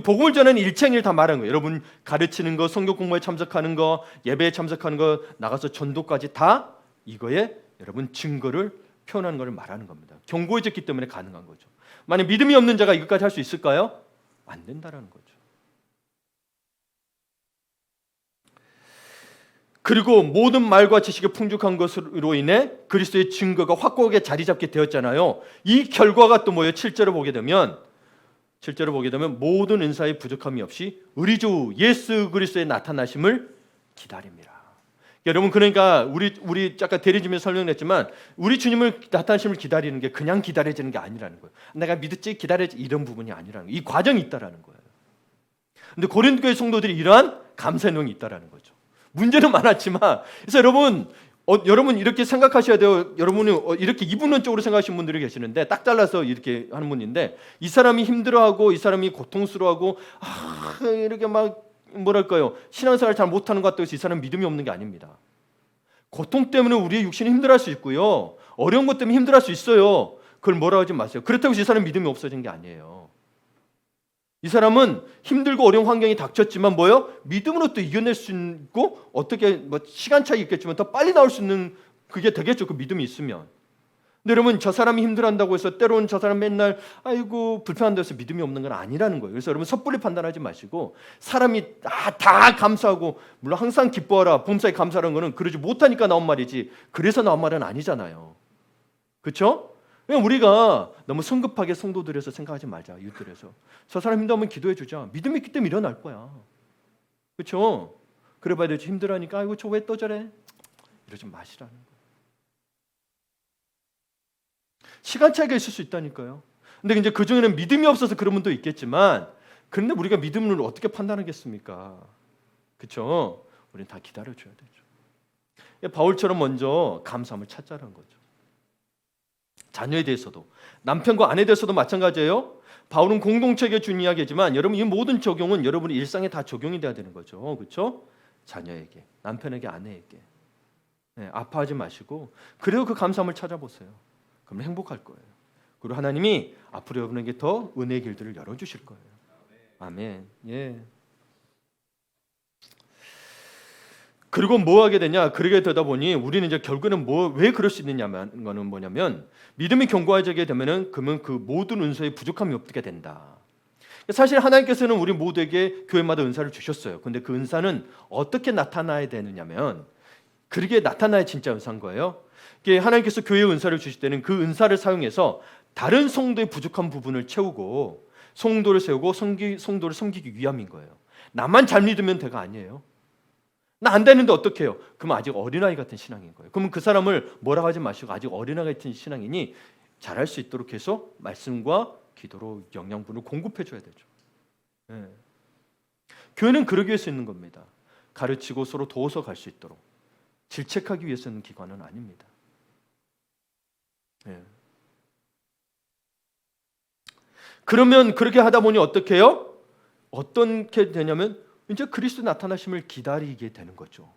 복음을 전하는 일체행위를 다 말하는 거예요. 여러분 가르치는 거, 성경 공부에 참석하는 거, 예배에 참석하는 거, 나가서 전도까지 다 이거에 여러분 증거를 표현하는 것을 말하는 겁니다. 견고해졌기 때문에 가능한 거죠. 만약 믿음이 없는 자가 이것까지 할 수 있을까요? 안 된다라는 거죠. 그리고 모든 말과 지식의 풍족한 것으로 인해 그리스도의 증거가 확고하게 자리 잡게 되었잖아요. 이 결과가 또 뭐예요? 7절을 보게 되면 실제로 보게 되면 모든 은사의 부족함이 없이 우리 주 예수 그리스도의 나타나심을 기다립니다. 여러분, 그러니까 우리 아까 대리지면서 설명했지만 우리 주님을 나타나심을 기다리는 게 그냥 기다려지는 게 아니라는 거예요. 내가 믿었지 기다려지 이런 부분이 아니라는 거예요. 이 과정이 있다라는 거예요. 근데 고린도 교회 성도들이 이러한 감사의 내용이 있다라는 거죠. 문제는 많았지만, 그래서 여러분 이렇게 생각하셔야 돼요. 여러분이 이렇게 이분론적으로 생각하시는 분들이 계시는데 딱 잘라서 이렇게 하는 분인데, 이 사람이 힘들어하고 이 사람이 고통스러워하고 이렇게 막 뭐랄까요, 신앙생활 잘 못하는 것 같다고 해서 이 사람 믿음이 없는 게 아닙니다. 고통 때문에 우리의 육신이 힘들어할 수 있고요, 어려운 것 때문에 힘들어할 수 있어요. 그걸 뭐라고 하지 마세요. 그렇다고 해서 이 사람 믿음이 없어진 게 아니에요. 이 사람은 힘들고 어려운 환경이 닥쳤지만 뭐요? 믿음으로 또 이겨낼 수 있고, 어떻게 뭐 시간 차이 있겠지만 더 빨리 나올 수 있는 그게 되겠죠. 그 믿음이 있으면. 근데 여러분, 저 사람이 힘들어한다고 해서 때로는 저 사람 맨날 아이고 불편한다고 해서 믿음이 없는 건 아니라는 거예요. 그래서 여러분 섣불리 판단하지 마시고, 사람이 다 감사하고, 물론 항상 기뻐하라 범사에 감사하는 거는 그러지 못하니까 나온 말이지, 그래서 나온 말은 아니잖아요. 그렇죠? 우리가 너무 성급하게 성도들에서 생각하지 말자. 이웃들에서 저 사람 힘들면 기도해 주자. 믿음이 있기 때문에 일어날 거야. 그렇죠? 그래 봐야 되지. 힘들어하니까 아이고 저 왜 또 저래? 이러지 마시라는 거예요. 시간 차이가 있을 수 있다니까요. 근데 이제 그 중에는 믿음이 없어서 그런 분도 있겠지만, 그런데 우리가 믿음을 어떻게 판단하겠습니까? 그렇죠? 우리는 다 기다려 줘야 되죠. 바울처럼 먼저 감사함을 찾자라는 거죠. 자녀에 대해서도, 남편과 아내에 대해서도 마찬가지예요. 바울은 공동체에게 준 이야기지만 여러분, 이 모든 적용은 여러분의 일상에 다 적용이 돼야 되는 거죠. 그렇죠? 자녀에게, 남편에게, 아내에게. 네, 아파하지 마시고, 그래도 그 감사함을 찾아보세요. 그러면 행복할 거예요. 그리고 하나님이 앞으로 여러분에게 더 은혜의 길들을 열어주실 거예요. 아멘. 예. 그리고 뭐 하게 되냐? 그러게 되다 보니 우리는 이제 결국에는 왜 그럴 수 있느냐면, 거는 뭐냐면, 믿음이 견고해지게 되면은 그러면 그 모든 은사에 부족함이 없게 된다. 사실 하나님께서는 우리 모두에게 교회마다 은사를 주셨어요. 근데 그 은사는 어떻게 나타나야 되느냐면, 그렇게 나타나야 진짜 은사인 거예요. 하나님께서 교회에 은사를 주실 때는 그 은사를 사용해서 다른 성도의 부족한 부분을 채우고 성도를 세우고 성도를 섬기기 위함인 거예요. 나만 잘 믿으면 돼가 아니에요. 나 안 되는데 어떻게 해요? 그러면 아직 어린아이 같은 신앙인 거예요. 그러면 그 사람을 뭐라고 하지 마시고 아직 어린아이 같은 신앙이니 잘할 수 있도록 해서 말씀과 기도로 영양분을 공급해 줘야 되죠. 네. 교회는 그러기 위해서 있는 겁니다. 가르치고 서로 도와서 갈 수 있도록. 질책하기 위해서 있는 기관은 아닙니다. 네. 그러면 그렇게 하다 보니 어떻게 해요? 어떻게 되냐면 이제 그리스도 나타나심을 기다리게 되는 거죠.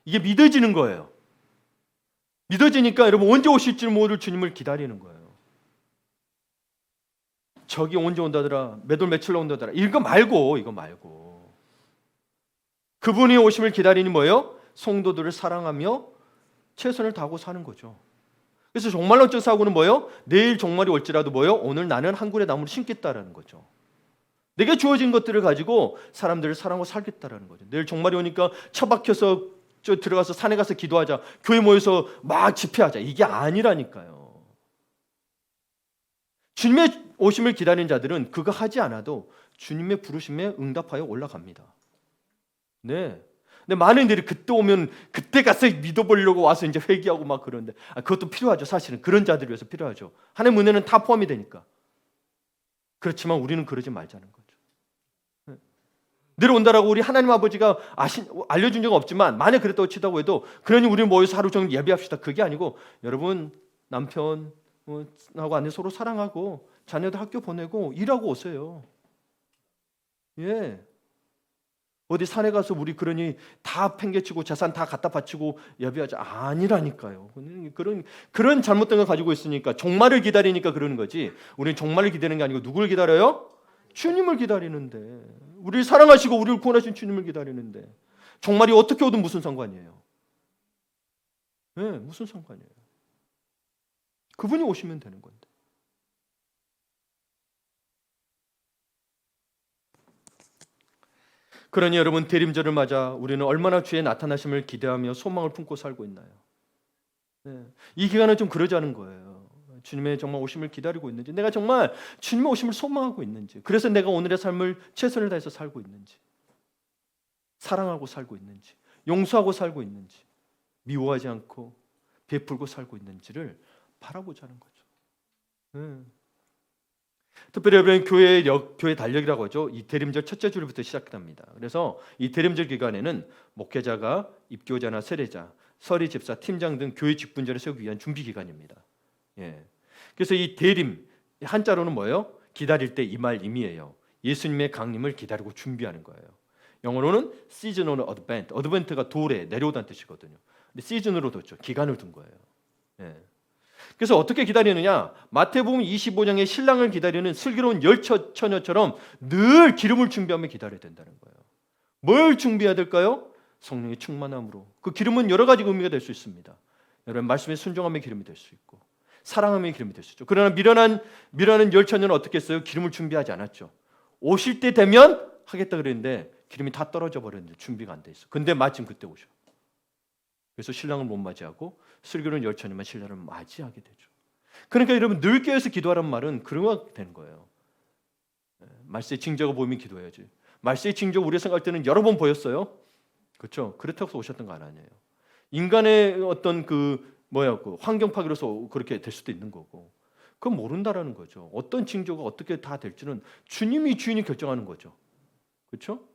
이게 믿어지는 거예요. 믿어지니까 여러분 언제 오실지 모를 주님을 기다리는 거예요. 저기 언제 온다더라, 몇 월 며칠로 온다더라, 이거 말고 그분이 오심을 기다리니 뭐예요? 성도들을 사랑하며 최선을 다하고 사는 거죠. 그래서 종말론적 사고는 뭐예요? 내일 종말이 올지라도 뭐예요? 오늘 나는 한 그루의 나무를 심겠다라는 거죠. 내게 주어진 것들을 가지고 사람들을 사랑하고 살겠다라는 거죠. 내일 종말이 오니까 처박혀서 들어가서 산에 가서 기도하자, 교회 모여서 막 집회하자, 이게 아니라니까요. 주님의 오심을 기다리는 자들은 그거 하지 않아도 주님의 부르심에 응답하여 올라갑니다. 네. 근데 많은 이들이 그때 오면 그때 가서 믿어보려고 와서 이제 회개하고 막 그러는데, 그것도 필요하죠. 사실은 그런 자들을 위해서 필요하죠. 하나님의 은혜는 다 포함이 되니까. 그렇지만 우리는 그러지 말자는 거죠. 내려온다라고 우리 하나님 아버지가 알려준 적은 없지만 만약 그랬다고 치다고 해도, 그러니 우리 모여서 하루 종일 예배합시다, 그게 아니고 여러분 남편하고 아내 서로 사랑하고 자녀들 학교 보내고 일하고 오세요. 예. 어디 산에 가서 우리 그러니 다 팽개치고 재산 다 갖다 바치고 예배하지 아니라니까요. 그런 잘못된 걸 가지고 있으니까 종말을 기다리니까 그러는 거지. 우리는 종말을 기다리는 게 아니고 누구를 기다려요? 주님을 기다리는데, 우리를 사랑하시고 우리를 구원하신 주님을 기다리는데 종말이 어떻게 오든 무슨 상관이에요? 네, 무슨 상관이에요? 그분이 오시면 되는 건데. 그러니 여러분, 대림절을 맞아 우리는 얼마나 주의 나타나심을 기대하며 소망을 품고 살고 있나요? 네. 이 기간은 좀 그러자는 거예요. 주님의 정말 오심을 기다리고 있는지, 내가 정말 주님의 오심을 소망하고 있는지, 그래서 내가 오늘의 삶을 최선을 다해서 살고 있는지, 사랑하고 살고 있는지, 용서하고 살고 있는지, 미워하지 않고 베풀고 살고 있는지를 바라보자는 거죠. 특별히 여러분 교회 달력이라고 하죠. 이 대림절 첫째 주일부터 시작합니다. 그래서 이 대림절 기간에는 목회자가 입교자나 세례자, 서리 집사, 팀장 등 교회 직분자를 세우기 위한 준비 기간입니다. 그래서 이 대림 한자로는 뭐예요? 기다릴 때 이 말 의미예요. 예수님의 강림을 기다리고 준비하는 거예요. 영어로는 seasonal advent, advent가 도래, 내려오다는 뜻이거든요. 근데 시즌으로 뒀죠. 기간을 둔 거예요. 그래서 어떻게 기다리느냐? 마태복음 25장의 신랑을 기다리는 슬기로운 열처녀처럼 늘 기름을 준비하며 기다려야 된다는 거예요. 뭘 준비해야 될까요? 성령의 충만함으로. 그 기름은 여러 가지 의미가 될 수 있습니다. 여러분, 말씀에 순종함의 기름이 될 수 있고 사랑함의 기름이 될 수 있죠. 그러나 미련한 열처녀는 어떻게 했어요? 기름을 준비하지 않았죠. 오실 때 되면 하겠다 그랬는데 기름이 다 떨어져 버렸는데 준비가 안 돼 있어. 근데 마침 그때 오셔. 그래서 신랑을 못 맞이하고 슬기로운 열처녀만 신랑을 맞이하게 되죠. 그러니까 여러분, 늘 깨어서 기도하란 말은 그런 거 되는 거예요. 말세의 징조가 보이면 기도해야지. 말세의 징조 우리가 생각할 때는 여러 번 보였어요. 그렇죠? 그렇다고 해서 오셨던 거 아니에요. 인간의 어떤 그 환경 파괴로서 그렇게 될 수도 있는 거고, 그건 모른다라는 거죠. 어떤 징조가 어떻게 다 될지는 주님이 주인이 결정하는 거죠. 그렇죠?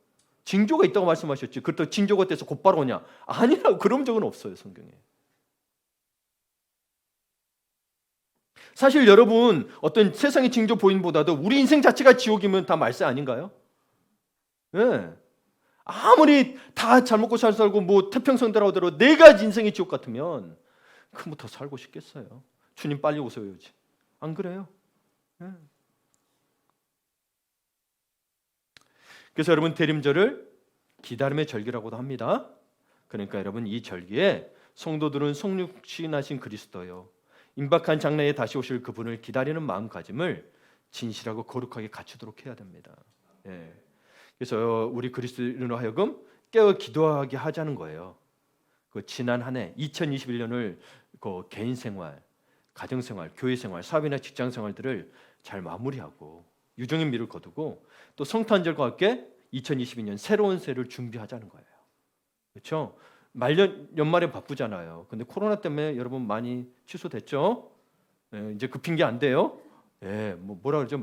징조가 있다고 말씀하셨지. 그렇다고 징조가 돼서 곧바로 오냐? 아니라고. 그런 적은 없어요, 성경에. 사실 여러분, 어떤 세상의 징조 보임보다도 우리 인생 자체가 지옥이면 다 말세 아닌가요? 아무리 다 잘 먹고 잘 살고 뭐 태평성대로 하더라도 내가 인생이 지옥 같으면 그럼 더 살고 싶겠어요. 주님 빨리 오셔야지. 안 그래요? 그래서 여러분, 대림절을 기다림의 절기라고도 합니다. 그러니까 여러분, 이 절기에 성도들은 성육신하신 그리스도요, 임박한 장래에 다시 오실 그분을 기다리는 마음가짐을 진실하고 거룩하게 갖추도록 해야 됩니다. 그래서 우리 그리스도인으로 하여금 깨어 기도하게 하자는 거예요. 그 지난 한 해 2021년을 그 개인 생활, 가정 생활, 교회 생활, 사업이나 직장 생활들을 잘 마무리하고 유종의 미를 거두고 또 성탄절과 함께 2022년 새로운 새를 준비하자는 거예요. 그렇죠? 연말에 바쁘잖아요. 근데 코로나 때문에 여러분 많이 취소됐죠? 이제 그 핑계 안 돼요? 뭐라 그러죠?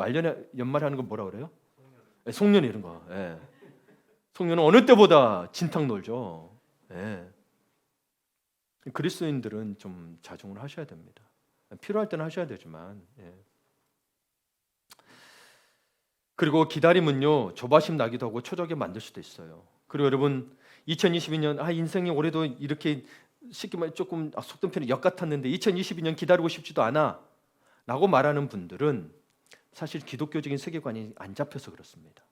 연말에 하는 거 뭐라 그래요? 송년 이런 거. 송년은 어느 때보다 진탕 놀죠. 그리스도인들은 좀 자중을 하셔야 됩니다. 필요할 때는 하셔야 되지만. 그리고 기다림은요, 조바심 나기도 하고 초조하게 만들 수도 있어요. 그리고 여러분, 2022년 인생이 올해도 이렇게 쉽게 말 조금 속된 편이 역 같았는데 2022년 기다리고 싶지도 않아 라고 말하는 분들은 사실 기독교적인 세계관이 안 잡혀서 그렇습니다.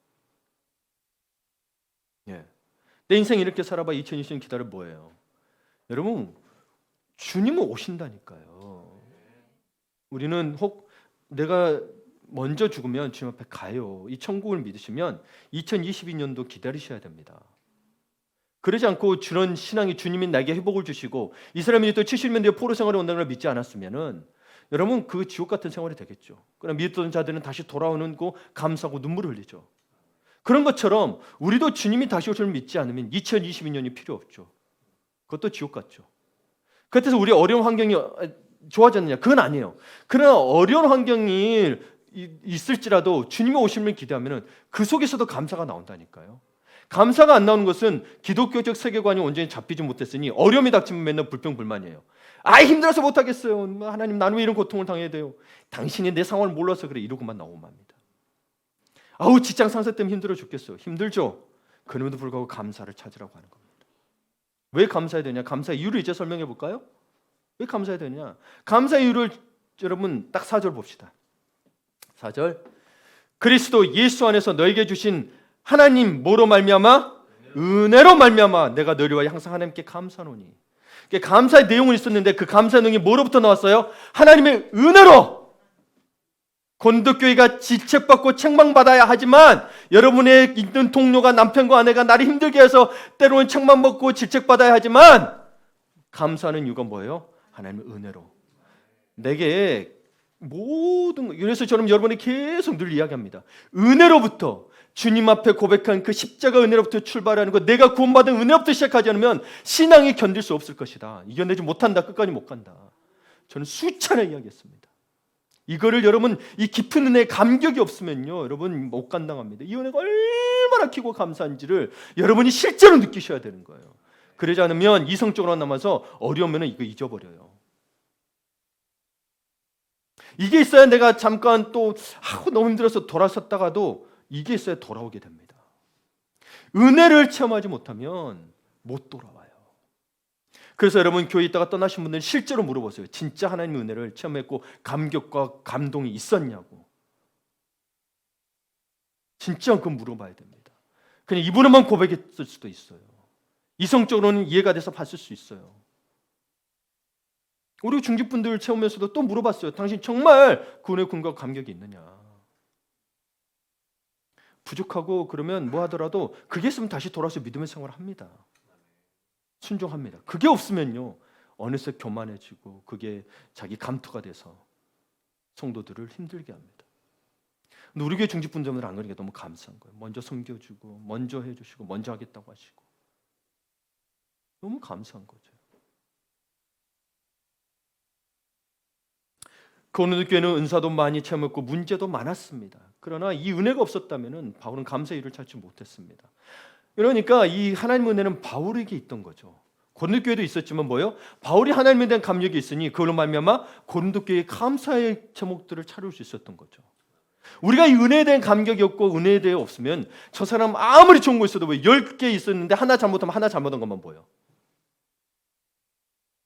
내 인생 이렇게 살아봐 2020년 기다려 뭐예요? 여러분, 주님은 오신다니까요. 우리는 혹 내가 먼저 죽으면 주님 앞에 가요. 이 천국을 믿으시면 2022년도 기다리셔야 됩니다. 그러지 않고 그런 신앙이 주님이 나에게 회복을 주시고 이 사람이 또 70년 뒤에 포로 생활에 온다는 걸 믿지 않았으면은 여러분, 그 지옥 같은 생활이 되겠죠. 그러나 믿었던 자들은 다시 돌아오는 거 감사하고 눈물을 흘리죠. 그런 것처럼 우리도 주님이 다시 오실 줄 믿지 않으면 2022년이 필요 없죠. 그것도 지옥 같죠. 그래서 우리 어려운 환경이 좋아졌느냐? 그건 아니에요. 그러나 어려운 환경이 있을지라도 주님의 오심을 기대하면 그 속에서도 감사가 나온다니까요. 감사가 안 나오는 것은 기독교적 세계관이 온전히 잡히지 못했으니 어려움이 닥치면 맨날 불평불만이에요. 힘들어서 못하겠어요. 하나님, 나는 왜 이런 고통을 당해야 돼요? 당신이 내 상황을 몰라서 그래. 이러고만 나오면 합니다. 직장 상사 때문에 힘들어 죽겠어요. 힘들죠? 그럼에도 불구하고 감사를 찾으라고 하는 겁니다. 왜 감사해야 되냐? 감사의 이유를 이제 설명해 볼까요? 왜 감사해야 되냐? 감사의 이유를 여러분 딱 4절 봅시다. 4절, 그리스도 예수 안에서 너에게 주신 하나님 뭐로 말미암아? 은혜로 말미암아 내가 너희와 항상 하나님께 감사하노니. 감사의 내용은 있었는데 그 감사의 내용이 뭐로부터 나왔어요? 하나님의 은혜로. 건덕교회가 질책받고 책망받아야 하지만 여러분의 있는 동료가 남편과 아내가 나를 힘들게 해서 때로는 책망받고 질책받아야 하지만 감사하는 이유가 뭐예요? 하나님의 은혜로. 내게 모든 그래서 저는 여러분이 계속 늘 이야기합니다. 은혜로부터 주님 앞에 고백한 그 십자가 은혜로부터 출발하는 것, 내가 구원받은 은혜로부터 시작하지 않으면 신앙이 견딜 수 없을 것이다. 이겨내지 못한다. 끝까지 못 간다. 저는 수차례 이야기했습니다. 이거를 여러분 이 깊은 은혜에 감격이 없으면요, 여러분 못 감당합니다. 이 은혜가 얼마나 크고 감사한지를 여러분이 실제로 느끼셔야 되는 거예요. 그러지 않으면 이성적으로 남아서 어려우면 이거 잊어버려요. 이게 있어야 내가 잠깐 또 너무 힘들어서 돌아섰다가도 이게 있어야 돌아오게 됩니다. 은혜를 체험하지 못하면 못 돌아와요. 그래서 여러분 교회 있다가 떠나신 분들 실제로 물어보세요. 진짜 하나님의 은혜를 체험했고 감격과 감동이 있었냐고. 진짜 그건 물어봐야 됩니다. 그냥 입으로만 고백했을 수도 있어요. 이성적으로는 이해가 돼서 봤을 수 있어요. 우리 중직분들 체험에서도 또 물어봤어요. 당신 정말 그 은혜의 군과 감격이 있느냐. 부족하고 그러면 뭐 하더라도 그게 있으면 다시 돌아서 믿음의 생활을 합니다. 순종합니다. 그게 없으면요, 어느새 교만해지고 그게 자기 감투가 돼서 성도들을 힘들게 합니다. 근데 우리 교회 중직분들은 안 그러니까 너무 감사한 거예요. 먼저 섬겨주고 먼저 해주시고 먼저 하겠다고 하시고 너무 감사한 거죠. 고린도교회는 은사도 많이 체험했고 문제도 많았습니다. 그러나 이 은혜가 없었다면 바울은 감사의 일을 찾지 못했습니다. 그러니까 이 하나님의 은혜는 바울에게 있던 거죠. 고린도교회도 있었지만 뭐요? 바울이 하나님에 대한 감격이 있으니 그걸로 말미암아 고린도교회의 감사의 제목들을 차릴 수 있었던 거죠. 우리가 이 은혜에 대한 감격이 없고 은혜에 대해 없으면 저 사람 아무리 좋은 거 있어도 왜 10개 있었는데 하나 잘못하면 하나 잘못한 것만 보여.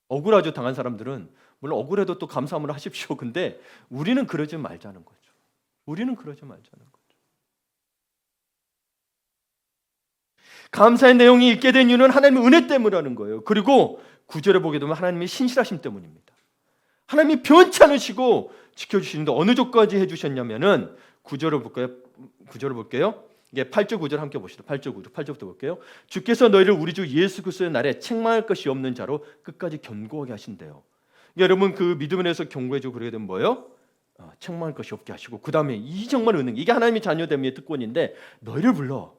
억울하죠. 당한 사람들은. 물론 억울해도 또 감사함을 하십시오. 근데 우리는 그러지 말자는 거죠. 우리는 그러지 말자는 거죠. 감사의 내용이 있게 된 이유는 하나님의 은혜 때문이라는 거예요. 그리고 9절에 보게 되면 하나님의 신실하심 때문입니다. 하나님이 변치 않으시고 지켜주시는데 어느 정도까지 해주셨냐면은 9절을 볼까요? 9절을 볼게요. 이게 8절 9절 함께 보시죠. 8절 9절 8절부터 볼게요. 주께서 너희를 우리 주 예수 그리스도의 날에 책망할 것이 없는 자로 끝까지 견고하게 하신대요. 여러분 그 믿음에 대해서 견고해지고 그러게 되면 뭐예요? 책망할 것이 없게 하시고 그 다음에 이 정말 은혜, 이게 하나님의 자녀됨의 특권인데 너희를 불러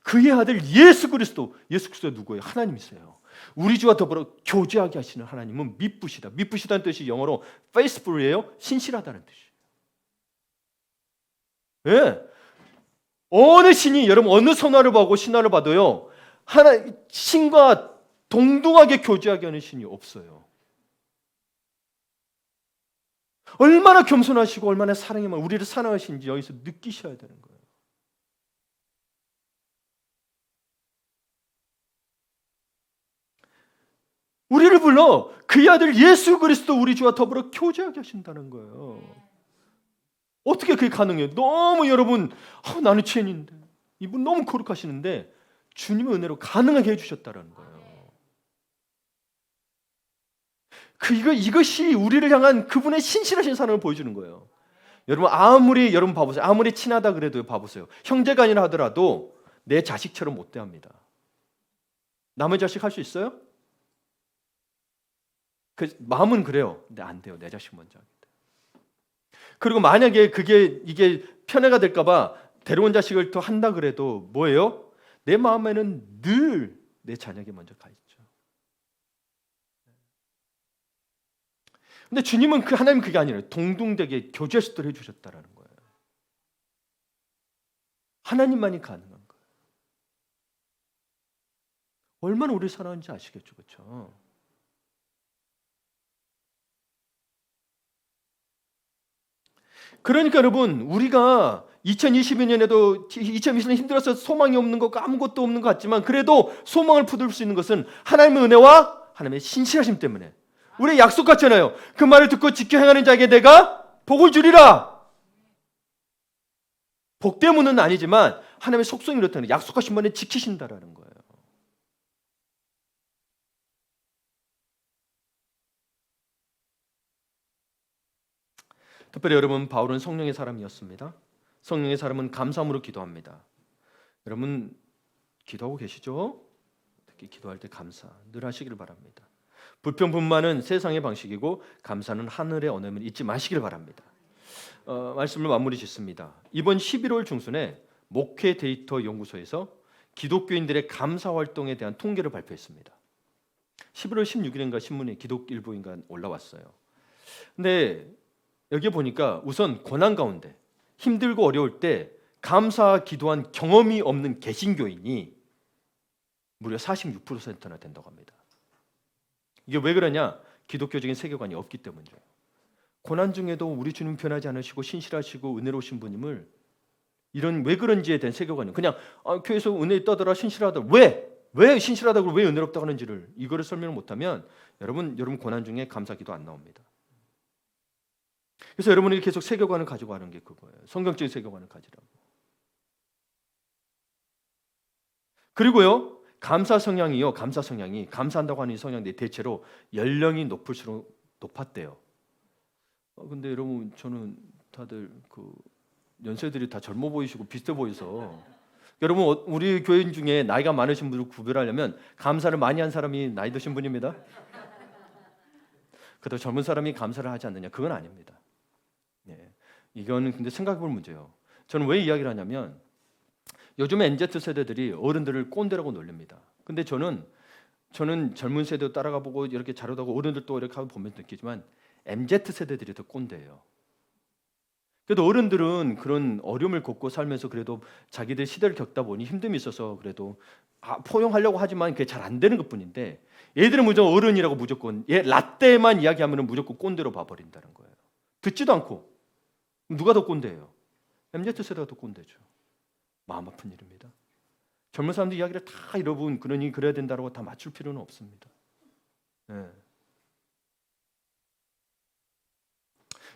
그의 아들 예수 그리스도, 예수 그리스도 누구예요? 하나님이세요. 우리 주와 더불어 교제하게 하시는 하나님은 미쁘시다. 미쁘시다는 뜻이 영어로 faithful이에요. 신실하다는 뜻이에요. 예. 어느 신이 여러분 어느 선화를 보고 신화를 봐도요 하나 신과 동등하게 교제하게 하는 신이 없어요. 얼마나 겸손하시고 얼마나 사랑해만 우리를 사랑하신지 여기서 느끼셔야 되는 거예요. 우리를 불러 그의 아들 예수 그리스도 우리 주와 더불어 교제하게 하신다는 거예요. 어떻게 그게 가능해요? 너무 여러분 나는 죄인인데 이분 너무 거룩하시는데 주님의 은혜로 가능하게 해주셨다는 거예요. 이것이 우리를 향한 그분의 신실하신 사랑을 보여주는 거예요. 여러분 여러분 봐보세요. 아무리 친하다 그래도 봐보세요. 형제가 아니라 하더라도 내 자식처럼 못 대합니다. 남의 자식 할 수 있어요? 그 마음은 그래요. 근데 안 돼요. 내 자식 먼저 하겠다. 그리고 만약에 이게 편애가 될까봐 데려온 자식을 더 한다 그래도 뭐예요? 내 마음에는 늘 내 자녀에게 먼저 가 있죠. 근데 주님은 하나님 그게 아니라요. 동등되게 교제수들 해주셨다라는 거예요. 하나님만이 가능한 거예요. 얼마나 우리 사랑하는지 아시겠죠, 그렇죠? 그러니까 여러분 우리가 2022년에도 2020년 힘들어서 소망이 없는 것 아무것도 없는 것 같지만 그래도 소망을 붙들 수 있는 것은 하나님의 은혜와 하나님의 신실하심 때문에 우리 약속같잖아요. 그 말을 듣고 지켜 행하는 자에게 내가 복을 주리라. 복 때문은 아니지만 하나님의 속성이 그렇다는 약속하신 분을 지키신다라는 거예요. 특별히 여러분 바울은 성령의 사람이었습니다. 성령의 사람은 감사함으로 기도합니다. 여러분 기도하고 계시죠? 특히 기도할 때 감사 늘 하시기를 바랍니다. 불평 분만은 세상의 방식이고 감사는 하늘의 언어임을 잊지 마시길 바랍니다. 말씀을 마무리 짓습니다. 이번 11월 중순에 목회 데이터 연구소에서 기독교인들의 감사 활동에 대한 통계를 발표했습니다. 11월 16일인가 신문에 기독일보인가 올라왔어요. 근데 여기 보니까 우선 고난 가운데 힘들고 어려울 때 감사 기도한 경험이 없는 개신교인이 무려 46%나 된다고 합니다. 이게 왜 그러냐? 기독교적인 세계관이 없기 때문이죠. 고난 중에도 우리 주님 변하지 않으시고 신실하시고 은혜로우신 분임을 이런 왜 그런지에 대한 세계관이 그냥 교회에서 은혜 떠들어 신실하다 왜 신실하다고 왜 은혜롭다고 하는지를 이거를 설명을 못하면 여러분 고난 중에 감사기도 안 나옵니다. 그래서 여러분이 계속 세계관을 가지고 하는 게 그거예요. 성경적인 세계관을 가지라고. 그리고요 감사 성향이 감사한다고 하는 이 성향들이 대체로 연령이 높을수록 높았대요. 근데 여러분 저는 다들 그 연세들이 다 젊어 보이시고 비슷해 보여서 여러분 우리 교인 중에 나이가 많으신 분을 구별하려면 감사를 많이 한 사람이 나이 드신 분입니다. 그래도 젊은 사람이 감사를 하지 않느냐 그건 아닙니다. 예, 이거는 근데 생각해볼 문제예요. 저는 왜 이야기를 하냐면 요즘 MZ 세대들이 어른들을 꼰대라고 놀립니다. 근데 저는 젊은 세대도 따라가 보고 이렇게 자료하고 어른들도 이렇게 하고 보면 느끼지만 MZ 세대들이 더 꼰대예요. 그래도 어른들은 그런 어려움을 겪고 살면서 그래도 자기들 시대를 겪다 보니 힘듦이 있어서 그래도 포용하려고 하지만 그게 잘 안 되는 것뿐인데 얘들은 무조건 어른이라고 무조건 라떼만 이야기하면 무조건 꼰대로 봐버린다는 거예요. 듣지도 않고 누가 더 꼰대예요? MZ 세대가 더 꼰대죠. 마음 아픈 일입니다. 젊은 사람들 이야기를 다 여러분 그러니 그래야 된다고 다 맞출 필요는 없습니다. 네.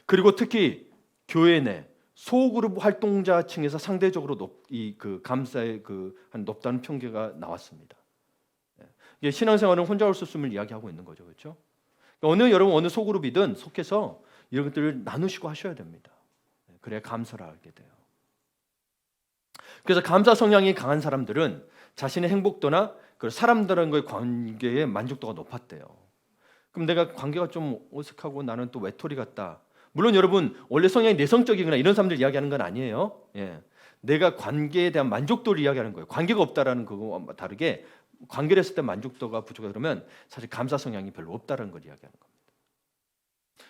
그리고 특히 교회 내 소그룹 활동자층에서 상대적으로 감사의 높다는 평가가 나왔습니다. 이게 신앙생활은 혼자 할 수 없음을 이야기하고 있는 거죠, 그렇죠? 여러분 어느 소그룹이든 속해서 이런 것들을 나누시고 하셔야 됩니다. 그래야 감사를 하게 돼요. 그래서 감사 성향이 강한 사람들은 자신의 행복도나 사람들과의 관계의 만족도가 높았대요. 그럼 내가 관계가 좀 어색하고 나는 또 외톨이 같다. 물론 여러분 원래 성향이 내성적이거나 이런 사람들 이야기하는 건 아니에요. 예. 내가 관계에 대한 만족도를 이야기하는 거예요. 관계가 없다라는 거와 다르게 관계를 했을 때 만족도가 부족하다 그러면 사실 감사 성향이 별로 없다라는 걸 이야기하는 겁니다.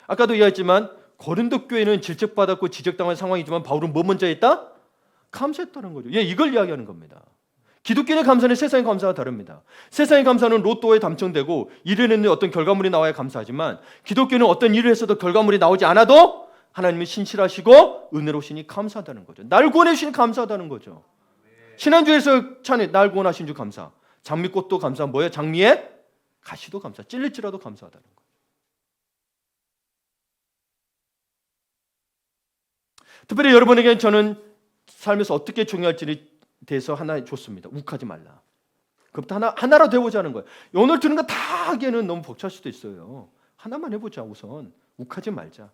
아까도 이야기했지만 고린도 교회는 질책받았고 지적당한 상황이지만 바울은 뭐 먼저 했다? 감사했다는 거죠. 이걸 이야기하는 겁니다. 기독교의 감사는 세상의 감사와 다릅니다. 세상의 감사는 로또에 당첨되고 일을 했는데 어떤 결과물이 나와야 감사하지만 기독교는 어떤 일을 했어도 결과물이 나오지 않아도 하나님은 신실하시고 은혜로우시니 감사하다는 거죠. 날 구원해 주시니 감사하다는 거죠. 지난주에서 찬에 날 구원하신 주 감사. 장미꽃도 감사. 뭐예요? 장미에 가시도 감사. 찔릴지라도 감사하다는 거죠. 특별히 여러분에게 저는 삶에서 어떻게 중요할지에 대해서 하나 줬습니다. 욱하지 말라. 그것부터 하나라도 해보자는 거예요. 오늘 들은 거 다 하기에는 너무 벅찰 수도 있어요. 하나만 해보자 우선. 욱하지 말자.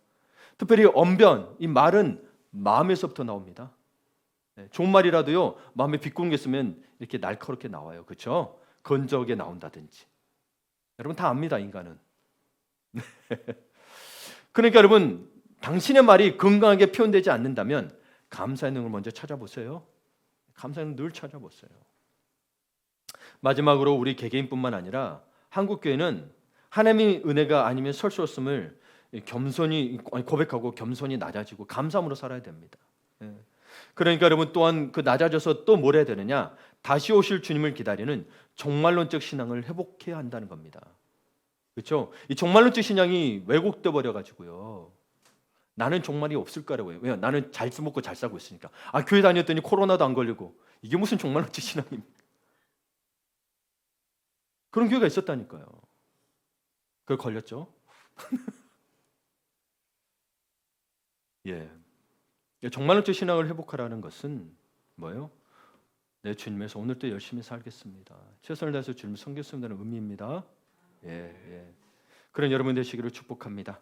특별히 언변, 이 말은 마음에서부터 나옵니다. 좋은 말이라도요 마음에 비꾸는 게 있으면 이렇게 날카롭게 나와요. 그렇죠? 건조하게 나온다든지. 여러분 다 압니다. 인간은. 그러니까 여러분 당신의 말이 건강하게 표현되지 않는다면 감사의 능을 먼저 찾아보세요. 감사는 늘 찾아보세요. 마지막으로 우리 개개인뿐만 아니라 한국교회는 하나님의 은혜가 아니면 설 수 없음을 겸손히 고백하고 겸손히 낮아지고 감사함으로 살아야 됩니다. 그러니까 여러분 또한 그 낮아져서 또 뭘 해야 되느냐? 다시 오실 주님을 기다리는 종말론적 신앙을 회복해야 한다는 겁니다. 그렇죠? 이 종말론적 신앙이 왜곡돼 버려가지고요. 나는 종말이 없을 거라고 해요. 왜? 나는 잘 먹고 잘 살고 있으니까. 교회 다녔더니 코로나도 안 걸리고. 이게 무슨 종말론적 신앙입니까? 그런 교회가 있었다니까요. 그걸 걸렸죠. 예. 종말론적 신앙을 회복하라는 것은 뭐예요? 내 주님에서 오늘도 열심히 살겠습니다. 최선을 다해서 주님을 섬겼습니다는 의미입니다. 예. 그런 여러분 되시기를 축복합니다.